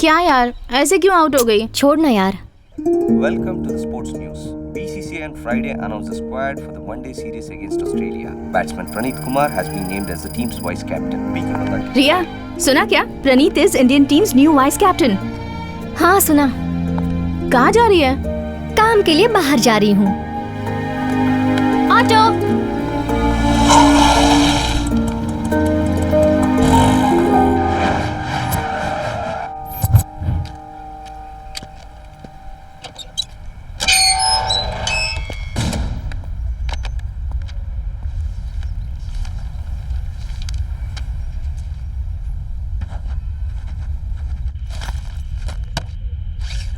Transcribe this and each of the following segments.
क्या यार, ऐसे क्यों आउट हो गई? छोड़ ना यार। Welcome to the sports news. BCCI on Friday announced the squad for the one-day series against Australia. Batsman Praneeth Kumar has been named as the team's vice captain. Speaking on that, Riya, सुना क्या? Praneet is Indian team's new vice captain. हाँ सुना। कहाँ जा रही है? काम के लिए बाहर जा रही हूँ। ऑटो।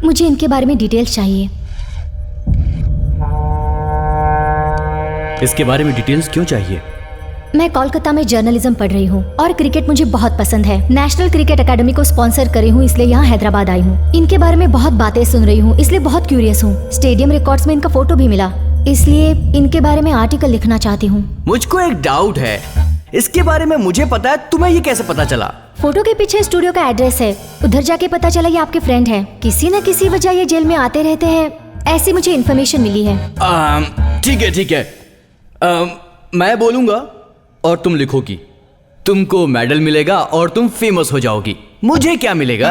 मुझे इनके बारे में डिटेल्स चाहिए। इसके बारे में डिटेल्स क्यों चाहिए? मैं कोलकाता में जर्नलिज्म पढ़ रही हूँ और क्रिकेट मुझे बहुत पसंद है। नेशनल क्रिकेट एकेडमी को स्पॉन्सर करी हूँ, इसलिए यहाँ हैदराबाद आई हूँ। इनके बारे में बहुत बातें सुन रही हूँ, इसलिए बहुत क्यूरियस हूँ। स्टेडियम रिकॉर्ड्स में इनका फोटो भी मिला, इसलिए इनके बारे में आर्टिकल लिखना चाहती हूँ। मुझको एक डाउट है, इसके बारे में मुझे पता है, तुम्हें ये कैसे पता चला? फोटो के पीछे स्टूडियो का एड्रेस है, उधर जाके पता चला ये आपके फ्रेंड हैं। किसी न किसी वजह ये जेल में आते रहते हैं, ऐसी मुझे इन्फॉर्मेशन मिली है। ठीक है। मैं बोलूंगा और तुम लिखोगी। तुमको मेडल मिलेगा और तुम फेमस हो जाओगी। मुझे क्या मिलेगा?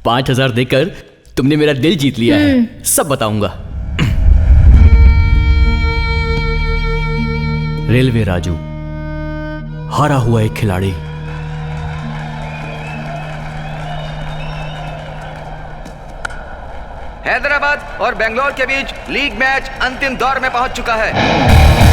$5,000 देकर तुमने मेरा दिल जीत लिया है, सब बताऊंगा। रेलवे राजू, हारा हुआ एक खिलाड़ी। हैदराबाद और बेंगलोर के बीच लीग मैच अंतिम दौर में पहुंच चुका है।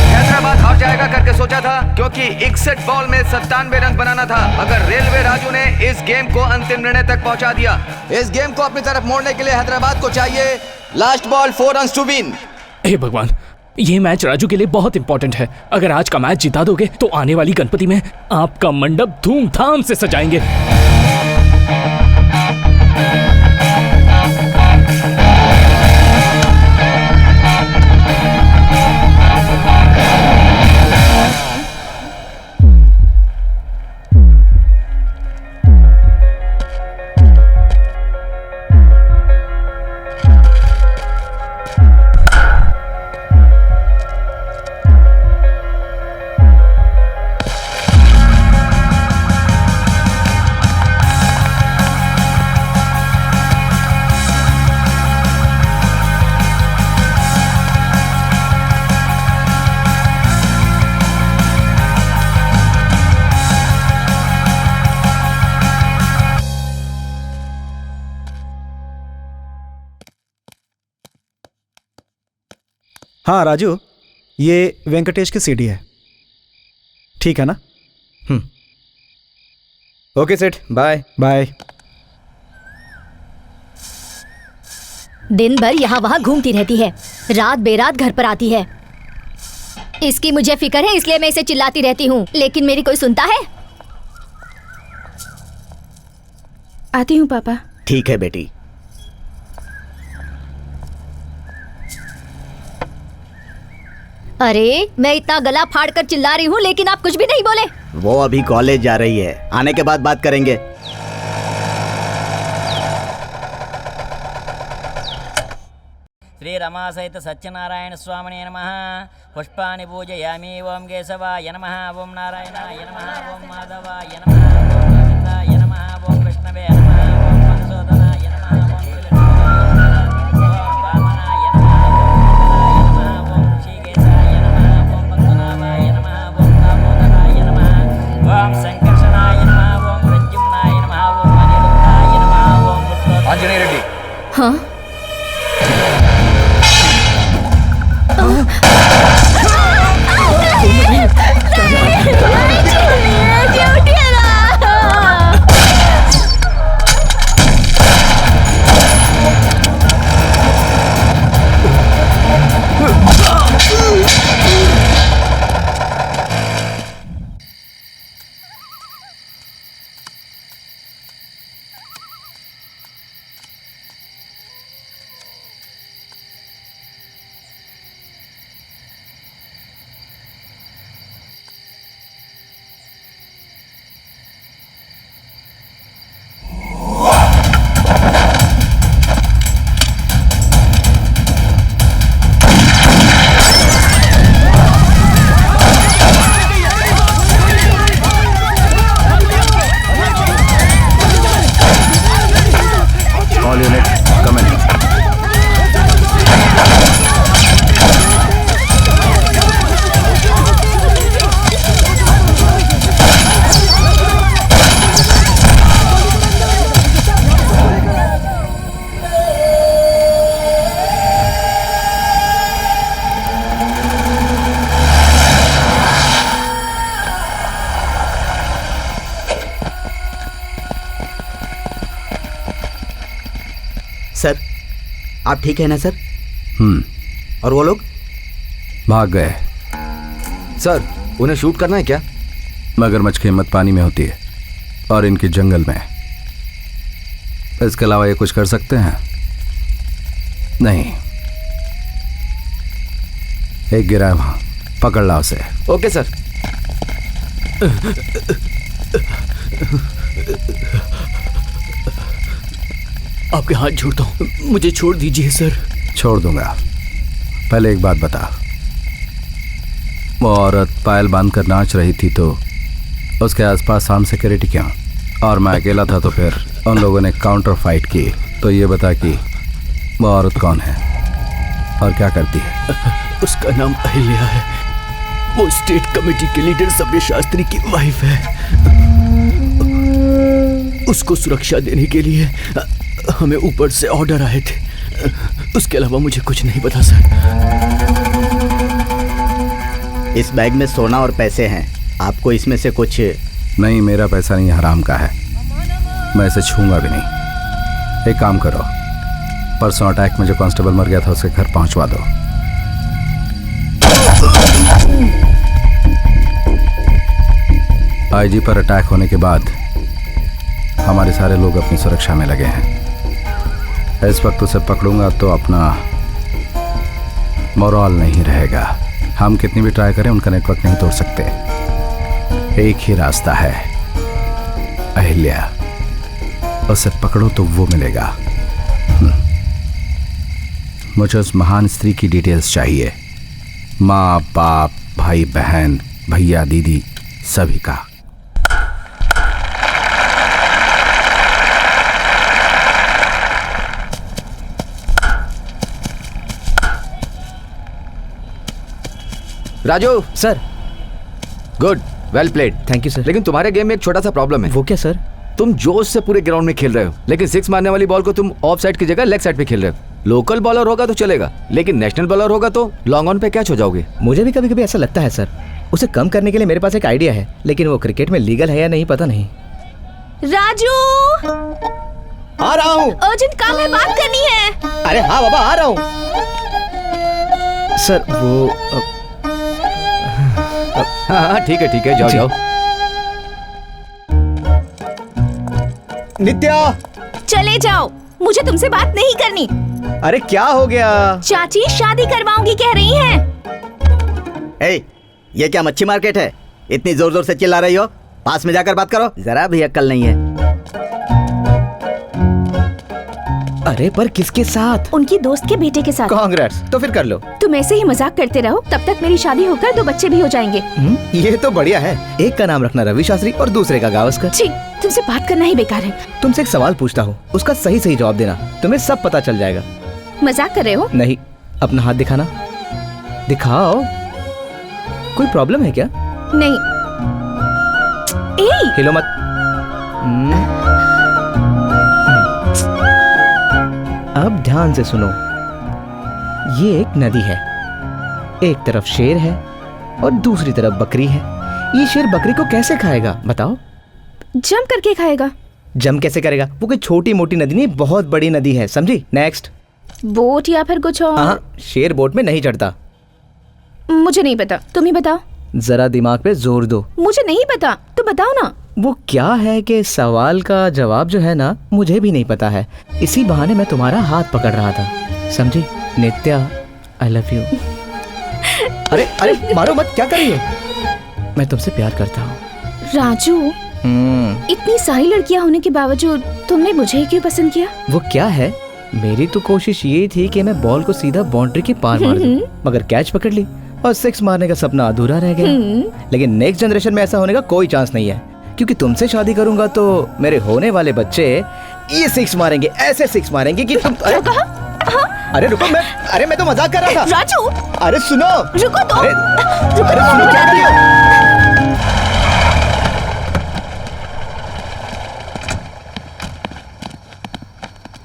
हैदराबाद हार जाएगा करके सोचा था, क्योंकि 61 बॉल में 97 रन बनाना था, मगर रेलवे राजू ने इस गेम को अंतिम निर्णय तक पहुंचा दिया। इस गेम को अपनी तरफ मोड़ने के लिए हैदराबाद को चाहिए last ball 4 runs to win. हे भगवान, ये मैच राजू के लिए बहुत इंपॉर्टेंट है। अगर आज का मैच जिता दोगे तो आने वाली गणपति में आपका मंडप धूमधाम से सजाएंगे। हाँ राजू, ये वेंकटेश की सीडी है, ठीक है ना? ओके सेठ, बाय बाय। दिन भर यहाँ वहाँ घूमती रहती है, रात बेरात घर पर आती है। इसकी मुझे फिक्र है, इसलिए मैं इसे चिल्लाती रहती हूँ, लेकिन मेरी कोई सुनता है? आती हूँ पापा। ठीक है बेटी। अरे मैं इतना गला फाड़ कर चिल्ला रही हूँ, लेकिन आप कुछ भी नहीं बोले। वो अभी कॉलेज जा रही है, आने के बाद बात करेंगे। श्री रमा सहित सत्यनारायण स्वामिने नमः। पुष्पाणि पूजयामि। ओम केशवाय नमः, ओम नारायणाय नमः, ओम माधवाय नमः, ओम गोविंदाय नमः, ओम विष्णवे नमः, ओम मधुसूदनाय नमः, ओम वामनाय नमः, ओम ऋषिकेशाय नमः, ओम पद्मनाभाय नमः, ओम दामोदराय नमः, ओम संकर्षणाय नमः, ओम प्रद्युम्नाय नमः, ओम अनिरुद्धाय नमः, ओम पुत्रोत्तमाय। आंजनेय रेड्डी। हाँ? आप ठीक है ना सर? और वो लोग भाग गए। सर उन्हें शूट करना है क्या? मगरमच्छ की हिम्मत पानी में होती है और इनके जंगल में। इसके अलावा ये कुछ कर सकते हैं? नहीं। एक गिरा है वहां, पकड़ ला उसे। Okay sir. आपके हाथ जोड़ता हूं, मुझे छोड़ दीजिए सर। छोड़ दूंगा। पहले एक बात बता, वो औरत पायल बांध कर नाच रही थी तो उसके आसपास आर्म सिक्योरिटी क्यों? और मैं अकेला था तो फिर उन लोगों ने काउंटर फाइट की। तो ये बता कि वो औरत कौन है और क्या करती है? उसका नाम अहिल्या है। वो स्टेट कमेटी के लीडर सभ्य शास्त्री की वाइफ है। उसको सुरक्षा देने के लिए हमें ऊपर से ऑर्डर आए थे। उसके अलावा मुझे कुछ नहीं पता सर। इस बैग में सोना और पैसे हैं, आपको इसमें से कुछ? नहीं, मेरा पैसा नहीं, हराम का है। मैं इसे छूंगा भी नहीं। एक काम करो, परसों अटैक में जो कांस्टेबल मर गया था उसके घर पहुंचवा दो। आईजी पर अटैक होने के बाद हमारे सारे लोग अपनी सुरक्षा में लगे हैं। इस वक्त उसे पकड़ूंगा तो अपना मोरल नहीं रहेगा। हम कितनी भी ट्राई करें उनका नेटवर्क नहीं तोड़ सकते। एक ही रास्ता है, अहिल्या। उसे पकड़ो तो वो मिलेगा। मुझे उस महान स्त्री की डिटेल्स चाहिए, माँ बाप भाई बहन भैया दीदी सभी का। Raju sir. Good, well played. Thank you sir. लेकिन तुम्हारे गेम में एक छोटा सा प्रॉब्लम है। वो क्या सर? तुम जोश से पूरे ग्राउंड में खेल रहे हो, लेकिन सिक्स मारने वाली बॉल को तुम ऑफ साइड की जगह लेग साइड पे खेल रहे हो। लोकल बॉलर होगा तो चलेगा, लेकिन नेशनल बॉलर होगा तो लॉन्ग ऑन पे कैच हो जाओगे। मुझे भी कभी कभी ऐसा लगता है सर। उसे कम करने के लिए मेरे पास एक आइडिया है, लेकिन वो क्रिकेट में लीगल है या नहीं पता नहीं। राजू, आ रहा हूँ। अर्जेंट काम है, बात करनी है। अरे हाँ बाबा, आ रहा हूँ। सर वो हाँ ठीक है, जाओ जाओ। नित्या, चले जाओ, मुझे तुमसे बात नहीं करनी। अरे क्या हो गया? चाची शादी करवाऊंगी कह रही हैं। ए, ये क्या मच्छी मार्केट है? इतनी जोर जोर से चिल्ला रही हो? पास में जाकर बात करो, जरा भी अक्ल नहीं है। अरे पर किसके साथ? उनकी दोस्त के बेटे के साथ। कांग्रेस, तो फिर कर लो। तुम ऐसे ही मजाक करते रहो, तब तक मेरी शादी होकर 2 बच्चे भी हो जाएंगे। ये तो बढ़िया है। एक का नाम रखना रवि शास्त्री और दूसरे का गावस्कर। ठीक, तुमसे बात करना ही बेकार है। तुमसे एक सवाल पूछता हूँ, उसका सही सही जवाब देना, तुम्हें सब पता चल जाएगा। मजाक कर रहे हो? नहीं, अपना हाथ दिखाना। दिखाओ। कोई प्रॉब्लम है क्या? नहीं। ए! हिलो मत। अब ध्यान से सुनो। ये एक नदी है, एक तरफ शेर है और दूसरी तरफ बकरी है। ये शेर बकरी को कैसे खाएगा बताओ? जम करके खाएगा। जम कैसे करेगा? वो कोई छोटी मोटी नदी नहीं, बहुत बड़ी नदी है, समझी? नेक्स्ट। बोट या फिर कुछ और? शेर बोट में नहीं चढ़ता। मुझे नहीं पता, तुम ही बताओ। जरा दिमाग पे जोर दो। मुझे नहीं पता, तुम बताओ ना। वो क्या है कि सवाल का जवाब जो है ना, मुझे भी नहीं पता है। इसी बहाने मैं तुम्हारा हाथ पकड़ रहा था, समझी? नित्या, आई लव यू। अरे अरे मारो मत, क्या कर रही हो? मैं तुमसे प्यार करता हूँ। राजू, इतनी सारी लड़कियां होने के बावजूद तुमने मुझे ही क्यों पसंद किया? वो क्या है, मेरी तो कोशिश ये थी कि मैं बॉल को सीधा बाउंड्री के पार मार दूं, मगर कैच पकड़ ली और 6 मारने का सपना अधूरा रह गया। लेकिन नेक्स्ट जनरेशन में ऐसा होने का कोई चांस नहीं है, क्योंकि तुमसे शादी करूंगा तो मेरे होने वाले बच्चे ये 6 मारेंगे, ऐसे 6 मारेंगे कि तुम। अरे रुको, मैं तो मजाक कर रहा था। राजू, अरे सुनो, रुको तो। अरे सुनो, क्या कर रही हो?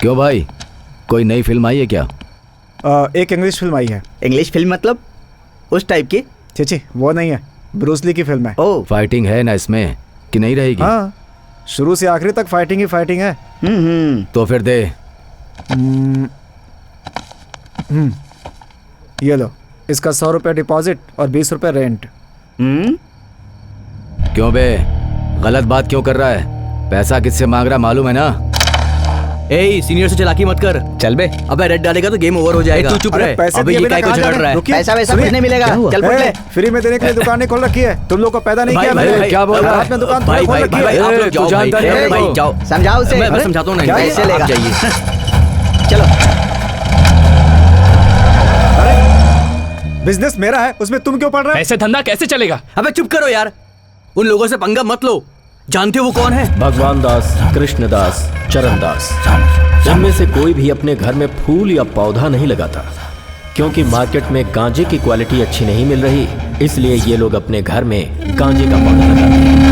क्यों भाई, कोई नई फिल्म आई है क्या? एक इंग्लिश फिल्म आई है। इंग्लिश फिल्म मतलब उस टाइप की? चीची, वो नहीं है, ब्रूस ली की फिल्म है। ओह, फाइटिंग है ना इसमें कि नहीं रहेगी? हाँ, शुरू से आखिरी तक फाइटिंग ही फाइटिंग है। तो फिर दे। ये लो, इसका 100 रुपये डिपॉजिट और 20 रुपये रेंट। क्यों बे, गलत बात क्यों कर रहा है? पैसा किससे मांग रहा मालूम है ना? ए सीनियर से चलाकी मत कर। चल बे। अबे रेड डालेगा तो गेम ओवर हो जाएगा। तू चुप रहे। अबे ये काय को झगड़ रहा है? पैसा वैसा कुछ नहीं मिलेगा। चल पट ले। फ्री में देने के लिए दुकान नहीं खोल रखी है, तुम लोग को पैदा नहीं किया मैंने। क्या बोल रहा है? आपने दुकान भाई खोल भाई रखी भाई है। आप लोग जाओ भाई जाओ। समझाओ उसे। मैं समझाता हूँ ना। कैसे लेगा? जाइए। चलो। बिजनेस मेरा है, उसमें तुम क्यों पढ़ रहे हो? ऐसे धंधा कैसे चलेगा? अबे चुप करो यार, उन लोगों से पंगा मत लो। जानते हो वो कौन है? भगवान दास, कृष्ण दास, चरण दास, इनमें से कोई भी अपने घर में फूल या पौधा नहीं लगाता, क्योंकि मार्केट में गांजे की क्वालिटी अच्छी नहीं मिल रही, इसलिए ये लोग अपने घर में गांजे का पौधा लगाते हैं।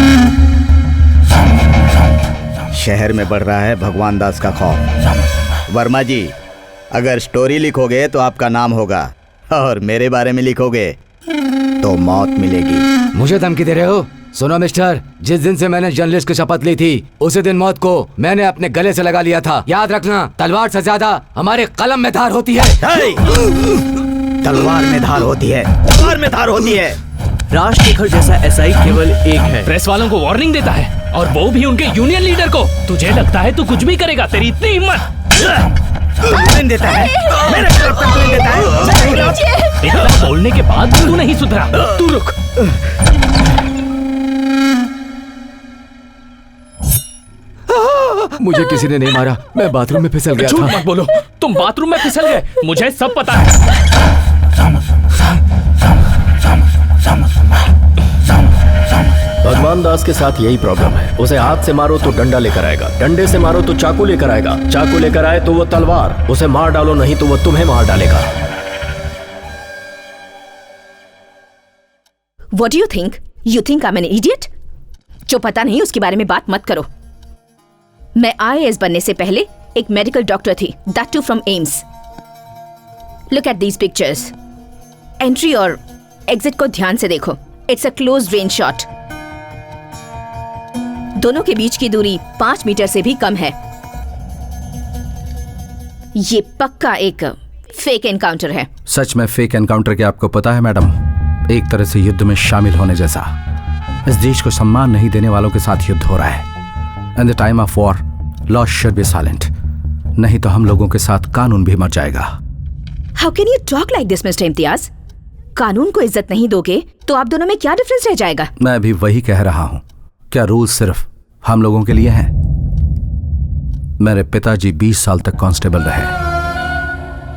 शहर में बढ़ रहा है भगवान दास का खौफ। वर्मा जी, अगर स्टोरी लिखोगे तो आपका नाम होगा, और मेरे बारे में लिखोगे तो मौत मिलेगी। मुझे धमकी दे रहे हो? सुनो मिस्टर, जिस दिन से मैंने जर्नलिस्ट की शपथ ली थी उसी दिन मौत को मैंने अपने गले से लगा लिया था। याद रखना, तलवार से ज्यादा हमारे कलम में धार होती है। तलवार में धार होती है, तलवार में धार होती है। राजशेखर जैसा एसआई केवल एक है। प्रेस वालों को वार्निंग देता है, और वो भी उनके यूनियन लीडर को। तुझे लगता है तू कुछ भी करेगा? तेरी इतनी हिम्मत? कंप्लेन देता है, मेरे तरफ कंप्लेन देता है। इतना बोलने के बाद तू नहीं सुधरा। तू रुक। मुझे किसी ने नहीं मारा, मैं बाथरूम में फिसल गया झूठ था। मत बोलो, तुम बाथरूम में फिसल गए, मुझे सब पता है। भगवान दास के साथ यही प्रॉब्लम है। उसे हाथ से मारो तो डंडा लेकर आएगा, डंडे से मारो तो चाकू लेकर आएगा, चाकू लेकर आए तो वो तलवार। उसे मार डालो नहीं तो वो तुम्हें मार डालेगा। What do you think? You think I'm an idiot? जो पता नहीं उसके बारे में बात मत करो। मैं IAS बनने से पहले एक मेडिकल डॉक्टर थी, that too from AIIMS. Look at these pictures. Entry और एग्जिट को ध्यान से देखो। It's a close range shot. दोनों के बीच की दूरी 5 मीटर से भी कम है। ये पक्का एक फेक एनकाउंटर है। सच में फेक एनकाउंटर के आपको पता है मैडम, एक तरह से युद्ध में शामिल होने जैसा। इस देश को सम्मान नहीं देने वालों के साथ युद्ध हो रहा है। In the time of war law should be silent, नहीं तो हम लोगों के साथ कानून भी मर जाएगा। How can you talk like this mister Imtiaz? कानून को इज्जत नहीं दोगे तो आप दोनों में क्या डिफरेंस रह जाएगा? मैं भी वही कह रहा हूं। क्या रूल सिर्फ हम लोगों के लिए हैं? मेरे पिताजी 20 साल तक कांस्टेबल रहे।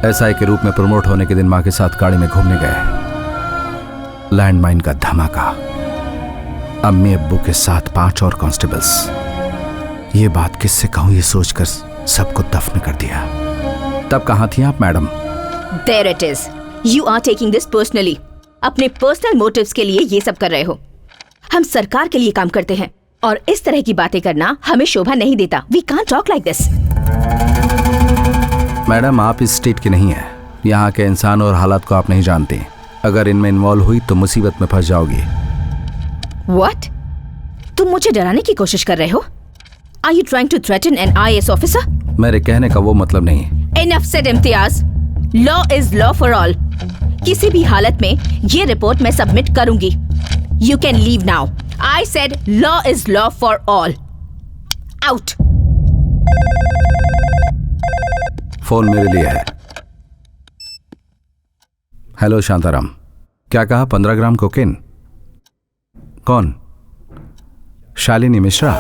एसआई के रूप में प्रमोट होने के दिन मां के साथ गाड़ी में घूमने गए। लैंडमाइन का धमाका, अम्मी अब्बू के साथ 5 और कांस्टेबल्स। ये बात किससे कहूं ये सोचकर सबको दफन कर दिया। तब कहां थी आप madam? There it is. You are taking this personally. अपने पर्सनल मोटिव्स के लिए ये सब कर रहे हो। हम सरकार के लिए काम करते हैं और इस तरह की बातें करना हमें शोभा नहीं देता। We can't talk like this. Madam, आप इस स्टेट की नहीं है। यहाँ के इंसान और हालात को आप नहीं जानते। अगर इनमें इन्वॉल्व हुई तो मुसीबत में फंस जाओगी। What? तुम मुझे डराने की कोशिश कर रहे हो? Are you trying to threaten an IAS officer? मेरे कहने का वो मतलब नहीं। Enough said, Imtiaz. Law is law for all. किसी भी हालत में ये रिपोर्ट मैं सबमिट करूंगी। You can leave now. I said law is law for all. Out. Phone मेरे लिए है। हेलो शांताराम, क्या कहा? 15 ग्राम कोकेन? कौन? Shalini Mishra,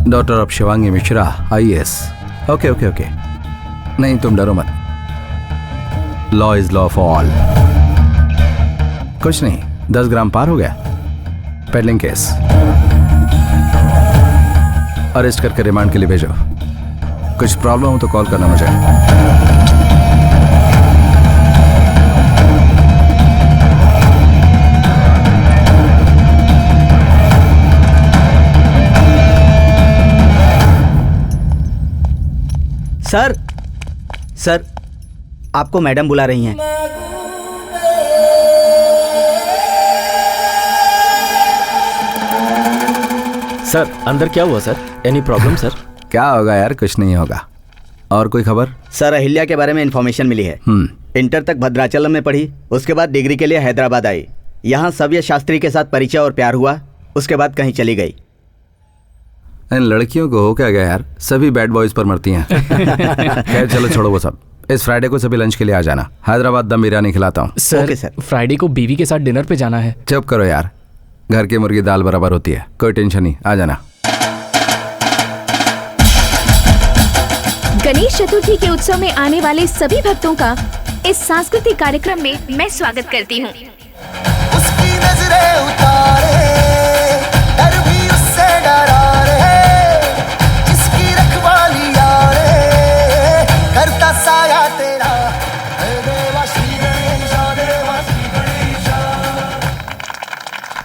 daughter of Shivangi Mishra, IAS। Okay okay okay, नहीं तुम डरो मत। Law is law for all. कुछ नहीं, 10 ग्राम पार हो गया। पेडलिंग केस, अरेस्ट करके रिमांड के लिए भेजो। कुछ प्रॉब्लम हो तो कॉल करना मुझे। सर, आपको मैडम बुला रही हैं। सर, अंदर क्या हुआ सर? Any problem sir? क्या होगा यार, कुछ नहीं होगा। और कोई खबर? सर अहिल्या के बारे में इन्फॉर्मेशन मिली है। इंटर तक भद्राचलम में पढ़ी, उसके बाद डिग्री के लिए हैदराबाद आई। यहाँ सव्य शास्त्री के साथ परिचय और प्यार हुआ, उसके बाद कहीं चली गई। इन लड़कियों को हो क्या गया यार, सभी बैड बॉयज पर मरती हैं। खैर चलो छोड़ो वो सब। इस फ्राइडे को सभी लंच के लिए आ जाना, हैदराबाद दम बिरयानी खिलाता हूँ। सर फ्राइडे को बीवी के साथ डिनर पे जाना है। चुप करो यार, घर की मुर्गी दाल बराबर होती है, कोई टेंशन नहीं, आ जाना। गणेश चतुर्थी के उत्सव में आने वाले सभी भक्तों का इस सांस्कृतिक कार्यक्रम में मैं स्वागत करती हूँ। उसकी नजरें उतारे, डर भी उससे डरा रे, जिसकी रखवाली यारे, करता साया तेरा, देवा श्री गणेशा, देवा श्री गणेशा।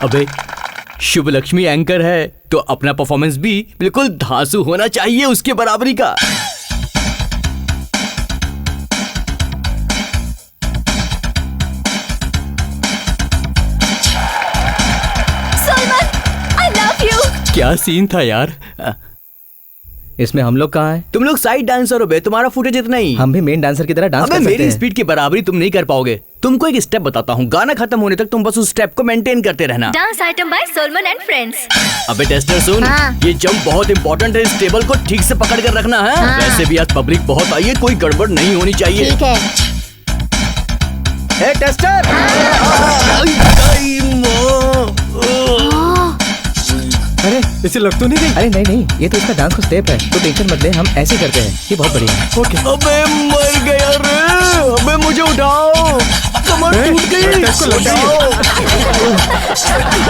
अबे शुभ लक्ष्मी एंकर है तो अपना परफॉर्मेंस भी बिल्कुल धांसू होना चाहिए, उसके बराबरी का। क्या सीन था यार। इसमें हम लोग कहाँ हैं? तुम लोग साइड डांसर हो बे, तुम्हारा फुटेज इतना ही। हम भी मेन डांसर की तरह डांस कर सकते मेरी हैं। स्पीड की बराबरी तुम नहीं कर पाओगे। तुमको एक स्टेप बताता हूँ, गाना खत्म होने तक तुम बस उस स्टेप को मेंटेन करते रहना। Dance item by Solomon and friends. अबे टेस्टर सुन, ये जंप बहुत इंपॉर्टेंट है, इस टेबल को ठीक से पकड़ कर रखना है। वैसे भी आज पब्लिक बहुत आई है, कोई गड़बड़ नहीं होनी चाहिए। ठीक है। हे टेस्टर, अरे इसे लग तो नहीं गई? अरे नहीं नहीं, ये तो इसका डांस का स्टेप है, तो टेंशन मत ले, हम ऐसे करते हैं, ये बहुत बढ़िया है। ओके। अबे मर गया रे, अबे मुझे उठाओ, कमर टूट गई। उठाओ,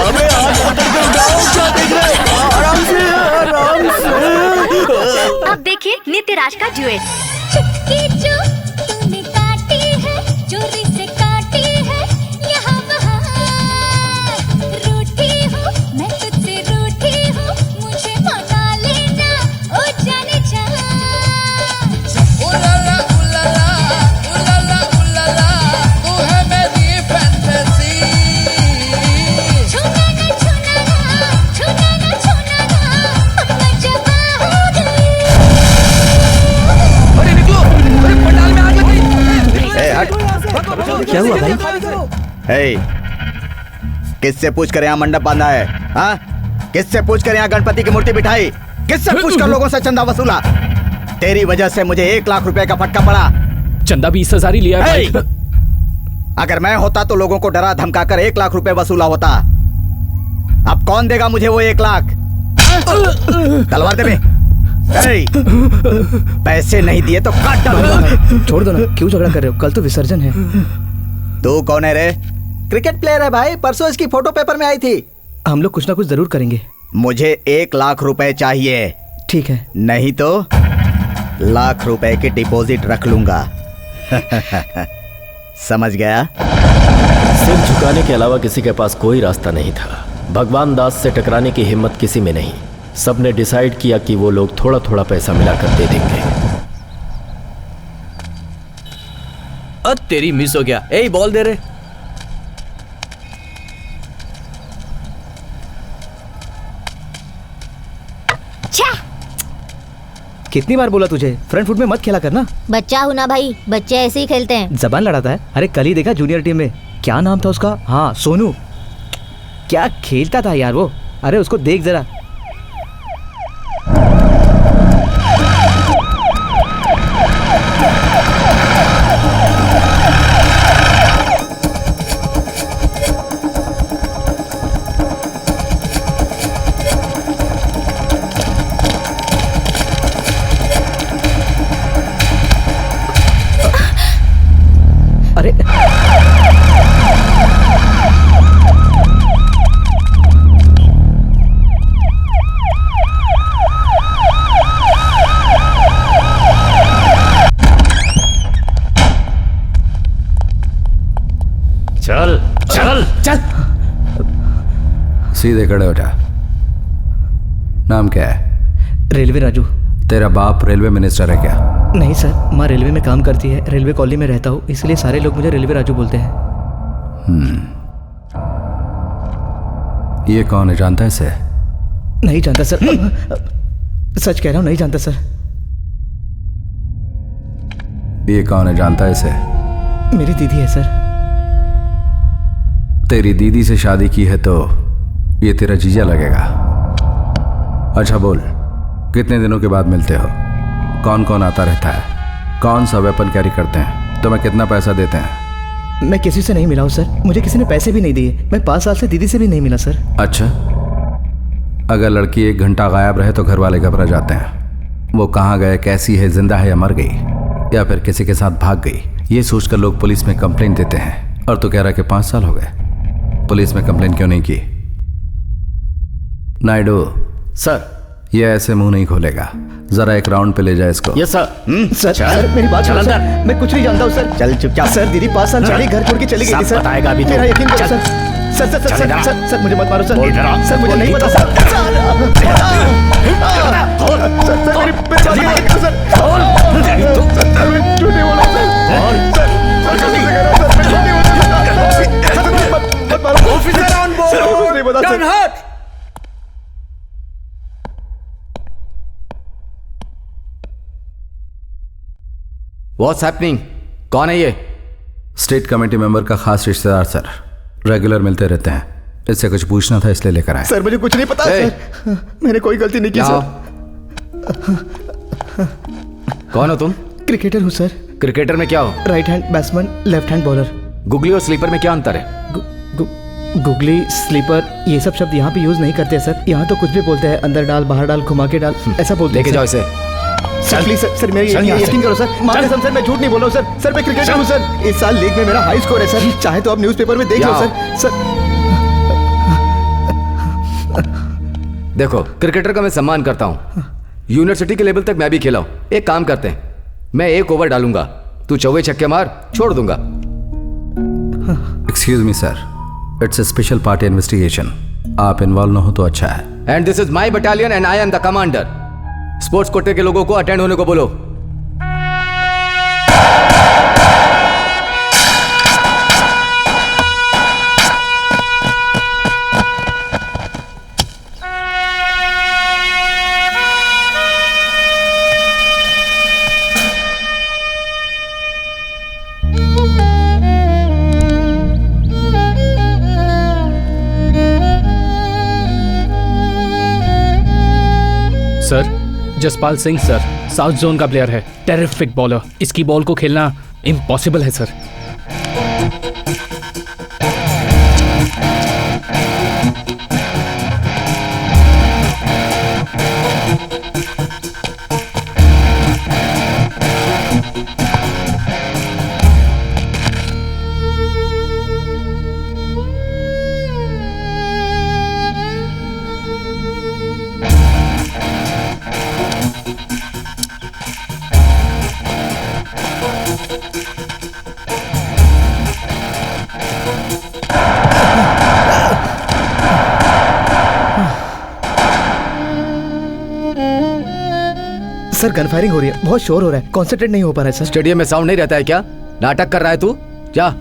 अबे हाथ पकड़ के उठाओ, क्या देख रहे हो? आराम से, आराम से। अब देखिए नित्यराज का ड्यूएट। चुटकी जो तूने काटी है, चोरी से काटी है, यहाँ वहाँ रूठी हूँ मैं, तुझसे रूठी हूँ, मुझे मना लेना ओ जाने जा। उलाला उलाला उलाला उलाला, तू है मेरी फैंटेसी। छूना ना छूना ना, छूना ना छूना ना, अब मैं जवा हो गई। अरे निकलो, अरे पंडाल में आग लग गई। क्या हुआ भाई? हे, किससे पूछ कर यहाँ मंडप बांधा है? हाँ, किससे पूछ कर यहाँ गणपति की मूर्ति बिठाई? किससे पूछ कर लोगों से चंदा वसूला? तेरी वजह से मुझे 1 लाख रुपए का फटका पड़ा। चंदा 20,000 ही लिया है भाई। अगर मैं होता तो लोगों को डरा धमकाकर 1 लाख रुपए वसूला होता। अब कौन देगा मुझे वो 1 लाख? तलवार दे बे। पैसे नहीं दिए तो काट डालूंगा। छोड़ दो ना, क्यों झगड़ा कर रहे हो? कल तो विसर्जन है। तू कौन है रे? क्रिकेट प्लेयर है भाई, परसों इसकी फोटो पेपर में आई थी। हम लोग कुछ ना कुछ जरूर करेंगे। मुझे 1 लाख रुपए चाहिए। ठीक है। नहीं तो लाख रुपए की डिपॉजिट रख लूंगा। समझ गया? सिर झुकाने के अलावा किसी के पास कोई रास्ता नहीं था। भगवान दास से टकराने की हिम्मत किसी में नहीं। सबने डिसाइड किया कि वो लोग थोड़ा थोड़ा पैसा मिलाकर दे देंगे। तेरी मिस हो गया। ए बॉल दे रे। कितनी बार बोला तुझे फ्रंट फुट में मत खेला करना। बच्चा हूँ ना भाई, बच्चे ऐसे ही खेलते हैं। जबान लड़ाता है। अरे कल ही देखा जूनियर टीम में, क्या नाम था उसका? हाँ सोनू, क्या खेलता था यार वो। अरे उसको देख जरा। अरे चल चल चल। सीधे खड़े हो जा। नाम क्या है? रेलवे राजू। तेरा बाप रेलवे मिनिस्टर है क्या? नहीं सर, माँ रेलवे में काम करती है, रेलवे कॉलोनी में रहता हूँ, इसलिए सारे लोग मुझे रेलवे राजू बोलते हैं। ये कौन है, जानता है इसे? नहीं जानता सर। सच कह रहा हूँ, नहीं जानता सर। ये कौन है, जानता है इसे? मेरी दीदी है सर। तेरी दीदी से शादी की है तो ये तेरा जीजा लगेगा। अच्छा बोल, कितने दिनों के बाद मिलते हो? कौन कौन आता रहता है? कौन सा वेपन कैरी करते हैं? तुम्हें कितना पैसा देते हैं? मैं किसी से नहीं मिला हूँ सर, मुझे किसी ने पैसे भी नहीं दिए। मैं 5 साल से दीदी से भी नहीं मिला सर। अच्छा, अगर लड़की 1 घंटा गायब रहे तो घर वाले घबरा जाते हैं। वो कहाँ गए, कैसी है, जिंदा है या मर गई, या फिर किसी के साथ भाग गई, ये सोचकर लोग पुलिस में कंप्लेंट देते हैं। और तो कह रहा कि 5 साल हो गए, पुलिस में कंप्लेंट क्यों नहीं की? नायडू सर, ये ऐसे मुंह नहीं खोलेगा। जरा एक राउंड पे ले जाए इसको। Yes sir. सर, सर मेरी बात सुनो सर, मैं कुछ नहीं जानता हूँ सर। चल चुपचाप। सर दीदी 5 साल पहले घर छोड़ के चली गई थी सर। बताएगा अभी तो। मेरा यकीन करो sir. Sir sir sir sir sir sir मुझे मत मारो सर। सर मुझे नहीं पता सर। सर मेरी बात करो सर। सर मैं झूठ नहीं बोला सर। सर कसम से कह रहा हूं सर, मैं झूठ नहीं बोला सर। मत मारो ऑफिसर ऑन बोर्ड। सर कुछ नहीं पता सर। What's happening? कौन है ये? स्टेट कमेटी मेंबर का खास रिश्तेदार सर, रेगुलर मिलते रहते हैं। इससे कुछ पूछना था इसलिए लेकर आए। सर मुझे कुछ नहीं पता सर, मैंने कोई गलती नहीं की सर। कौन हो तुम? क्रिकेटर हूँ सर। क्रिकेटर में क्या हो? Right hand batsman, left hand bowler. Googly और स्लीपर में क्या अंतर है? गुगली, स्लीपर, ये सब शब्द यहाँ पे यूज नहीं करते सर। यहाँ तो कुछ भी बोलते हैं, अंदर डाल, बाहर डाल, घुमा के डाल, ऐसा बोलते हैं। लेके जाओ इसे। सर प्लीज सर, मेरी यकीन करो सर। मां कसम सर, मैं झूठ नहीं बोल रहा हूँ सर। सर मैं क्रिकेटर हूँ सर। इस साल लीग में मेरा हाई स्कोर है सर। चाहे तो आप न्यूज़पेपर में देख लो सर। सर देखो, क्रिकेटर का मैं सम्मान करता हूँ। यूनिवर्सिटी के लेवल तक मैं भी खेला हूँ। एक काम करते हैं, मैं 1 ओवर डालूंगा, तू चौवे छक्के मार, छोड़ दूंगा। Excuse me sir, it's a special party investigation. आप इन्वॉल्व न हो तो अच्छा है। And this is my battalion and I am the commander. Sports कोटे के लोगों को अटेंड होने को बोलो। Sir, Jaspal Singh sir, south zone का प्लेयर है, टेरिफिक बॉलर। इसकी बॉल को खेलना इम्पॉसिबल है सर। सर गन फायरिंग हो रही है, बहुत शोर हो रहा है, कॉन्सेंट्रेट नहीं हो पा रहा है सर। स्टेडियम में साउंड नहीं रहता है क्या? नाटक कर रहा है तू? जा।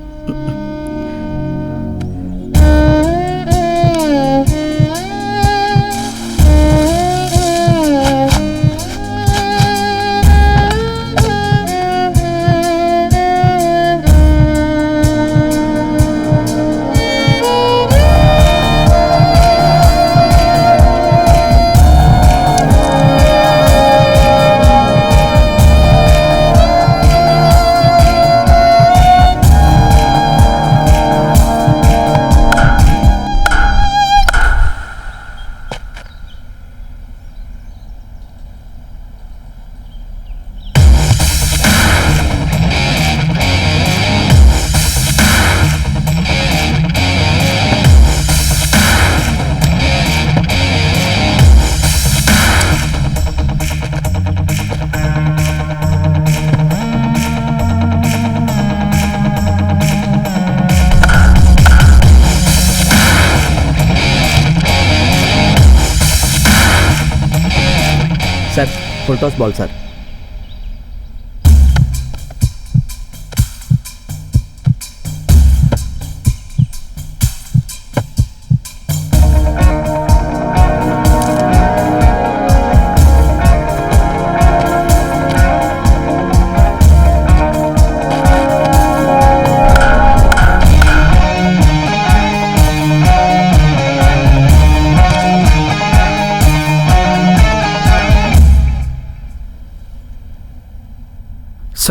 Sir full toss ball sir.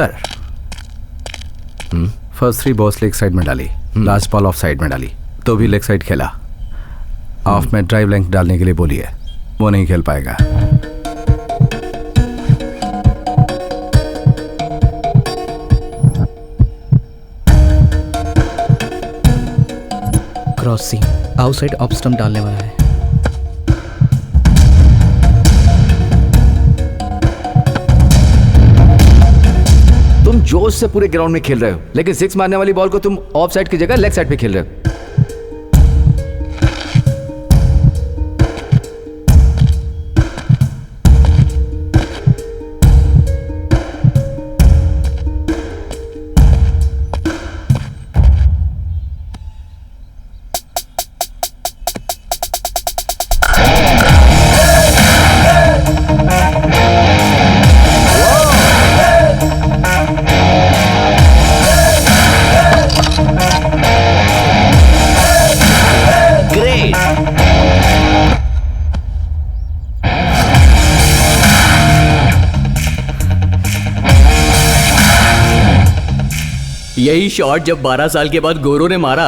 Sir first 3 boss leg side में डाली, लास्ट बॉल ऑफ साइड में डाली, तो भी लेग साइड खेला। ऑफ में ड्राइव लेंथ डालने के लिए बोली है, वो नहीं खेल पाएगा। क्रॉस सीम आउटसाइड ऑफ स्टंप डालने वाला है। तुम जोश से पूरे ग्राउंड में खेल रहे हो, लेकिन 6 मारने वाली बॉल को तुम ऑफ साइड की जगह लेग साइड पे खेल रहे हो। यही शॉट जब 12 साल के बाद गौरव ने मारा।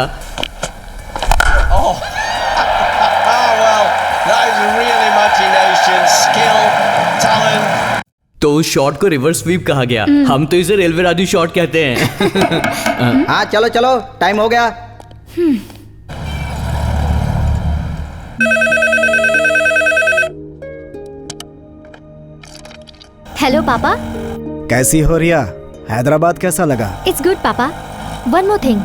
तो उस शॉट को रिवर्स स्वीप कहा गया। हम तो इसे रेलवे राजू शॉट कहते हैं। हाँ चलो चलो, टाइम हो गया। हेलो पापा। कैसी हो रिया? हैदराबाद कैसा लगा? इट्स गुड पापा। वन मोर थिंग,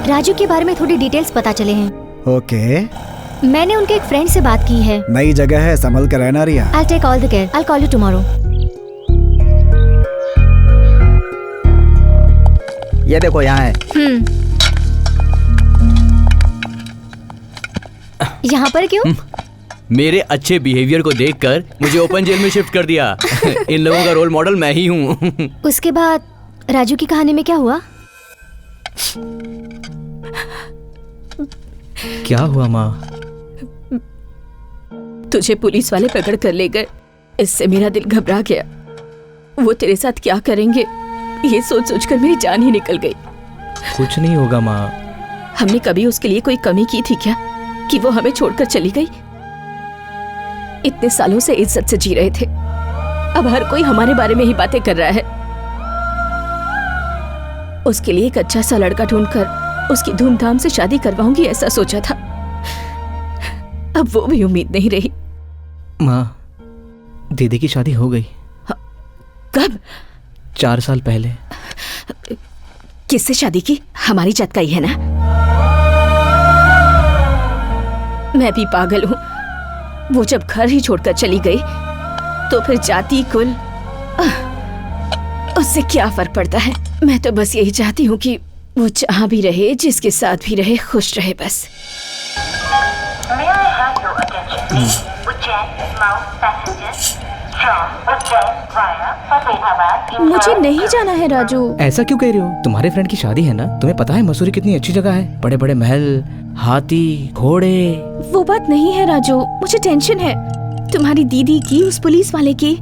राजू के बारे में थोड़ी डिटेल्स पता चले हैं। ओके। मैंने उनके एक फ्रेंड से बात की है। नई जगह है, संभल कर रहना रिया। I'll take all the care. I'll call you tomorrow. ये देखो यहाँ है। यहाँ पर क्यों? मेरे अच्छे बिहेवियर को देखकर मुझे ओपन जेल में शिफ्ट कर दिया। इन लोगों का रोल मॉडल मैं ही हूँ। उसके बाद राजू की कहानी में क्या हुआ? क्या हुआ माँ? तुझे पुलिस वाले पकड़ कर ले गए, इससे मेरा दिल घबरा गया। वो तेरे साथ क्या करेंगे ये सोच सोचकर मेरी जान ही निकल गई। कुछ नहीं होगा माँ। हमने कभी उसके लिए कोई कमी की थी क्या कि वो हमें छोड़कर चली गई? इतने सालों से इज्जत से जी रहे थे, अब हर कोई हमारे बारे में ही बातें कर रहा है। उसके लिए एक अच्छा सा लड़का ढूंढकर उसकी धूमधाम से शादी करवाऊंगी ऐसा सोचा था, अब वो भी उम्मीद नहीं रही। माँ, दीदी की शादी हो गई। कब? 4 साल पहले। किससे शादी की? हमारी जात का ही है ना? मैं भी पागल हूँ। वो जब घर ही छोड़कर चली गई तो फिर जाति कुल उससे क्या फर्क पड़ता है? मैं तो बस यही चाहती हूँ कि वो जहाँ भी रहे, जिसके साथ भी रहे, खुश रहे बस। मुझे नहीं जाना है राजू। ऐसा क्यों कह रही हो? तुम्हारे फ्रेंड की शादी है ना? तुम्हें पता है मसूरी कितनी अच्छी जगह है, बड़े बड़े महल, हाथी, घोड़े। वो बात नहीं है राजू, मुझे टेंशन है तुम्हारी दीदी की, उस पुलिस वाले की।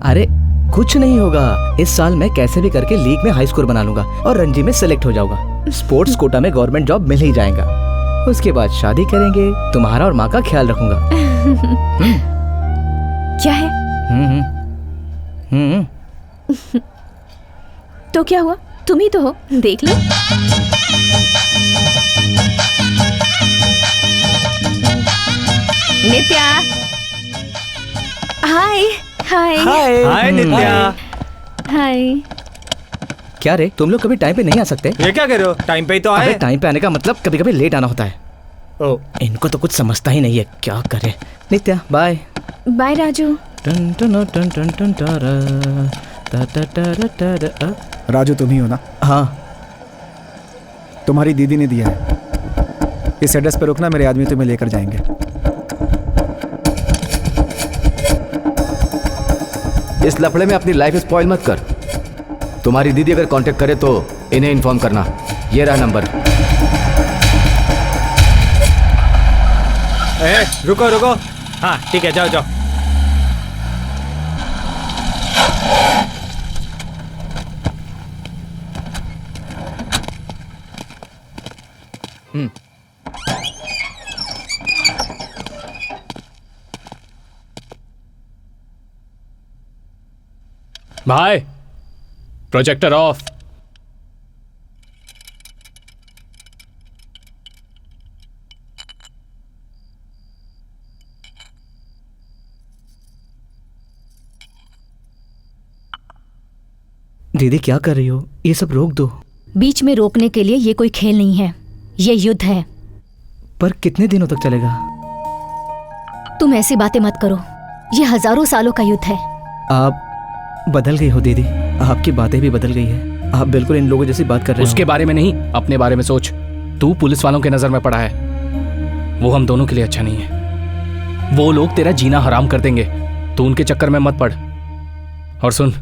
अरे कुछ नहीं होगा। इस साल मैं कैसे भी करके लीग में हाई स्कोर बना लूंगा और रणजी में सिलेक्ट हो जाऊंगा। स्पोर्ट्स कोटा में गवर्नमेंट जॉब मिल ही जाएगा। उसके बाद शादी करेंगे, तुम्हारा और माँ का ख्याल रखूंगा। क्या है? तो क्या हुआ? तुम ही तो हो, देख लो। नित्या। हाय हाय हाय नित्या। हाय। क्या रे, तुम लोग कभी टाइम पे नहीं आ सकते? ये क्या कह रहे हो? टाइम पे ही तो आए। टाइम पे आने का मतलब कभी कभी लेट आना होता है। ओ, इनको तो कुछ समझता ही नहीं है, क्या करे। नित्या बाय। बाय राजू। राजू तुम ही हो ना? हाँ। तुम्हारी दीदी ने दिया है। इस एड्रेस पे रुकना, मेरे आदमी तुम्हें लेकर जाएंगे। इस लफड़े में अपनी लाइफ स्पॉइल मत कर। तुम्हारी दीदी अगर कांटेक्ट करे तो इन्हें इन्फॉर्म करना। ये रहा नंबर। रुको रुको। हाँ ठीक है, जाओ जाओ। भाई प्रोजेक्टर ऑफ। दीदी क्या कर रही हो? ये सब रोक दो। बीच में रोकने के लिए ये कोई खेल नहीं है, ये युद्ध है। पर कितने दिनों तक चलेगा? तुम ऐसी बातें मत करो, ये हजारों सालों का युद्ध है। आप बदल गई हो दीदी, आपकी बातें भी बदल गई है। आप बिल्कुल इन लोगों जैसी बात कर रहे हो। उसके बारे में नहीं, अपने बारे में सोच। तू पुलिस वालों के नजर में पड़ा है, वो हम दोनों के लिए अच्छा नहीं है। वो लोग तेरा जीना हराम कर देंगे, तू उनके चक्कर में मत पड़। और सुन,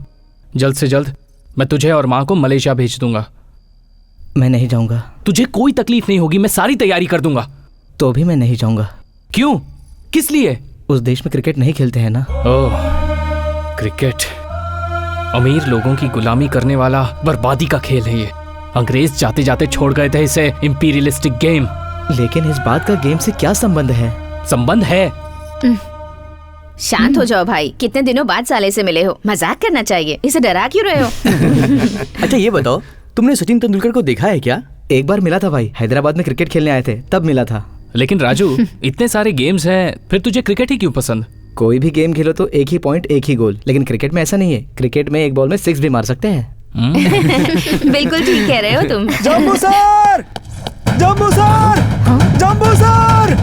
जल्द से जल्द मैं तुझे और माँ को मलेशिया भेज दूंगा। मैं नहीं जाऊंगा। तुझे कोई तकलीफ नहीं होगी, मैं सारी तैयारी कर दूंगा। तो भी मैं नहीं जाऊंगा। क्यों? किस लिए? उस देश में क्रिकेट नहीं खेलते हैं ना। ओह, क्रिकेट अमीर लोगों की गुलामी करने वाला बर्बादी का खेल है ये। अंग्रेज जाते जाते छोड़ गए थे इसे इंपीरियलिस्टिक गेम। लेकिन इस बात का गेम से क्या संबंध है? संबंध है। शांत हो जाओ भाई, कितने दिनों बाद साले से मिले हो, मजाक करना चाहिए, इसे डरा क्यों रहे हो? अच्छा ये बताओ, तुमने सचिन तेंदुलकर को देखा है क्या? एक बार मिला था भाई, हैदराबाद में क्रिकेट खेलने आए थे, तब मिला था। लेकिन राजू, इतने सारे गेम्स हैं, फिर तुझे क्रिकेट ही क्यों पसंद? कोई भी गेम खेलो तो एक ही पॉइंट, एक ही गोल। लेकिन क्रिकेट में ऐसा नहीं है। क्रिकेट में एक बॉल में 6 भी मार सकते हैं। बिल्कुल ठीक कह रहे हो तुम। Jambu sir! Jambu sir! Jambu sir!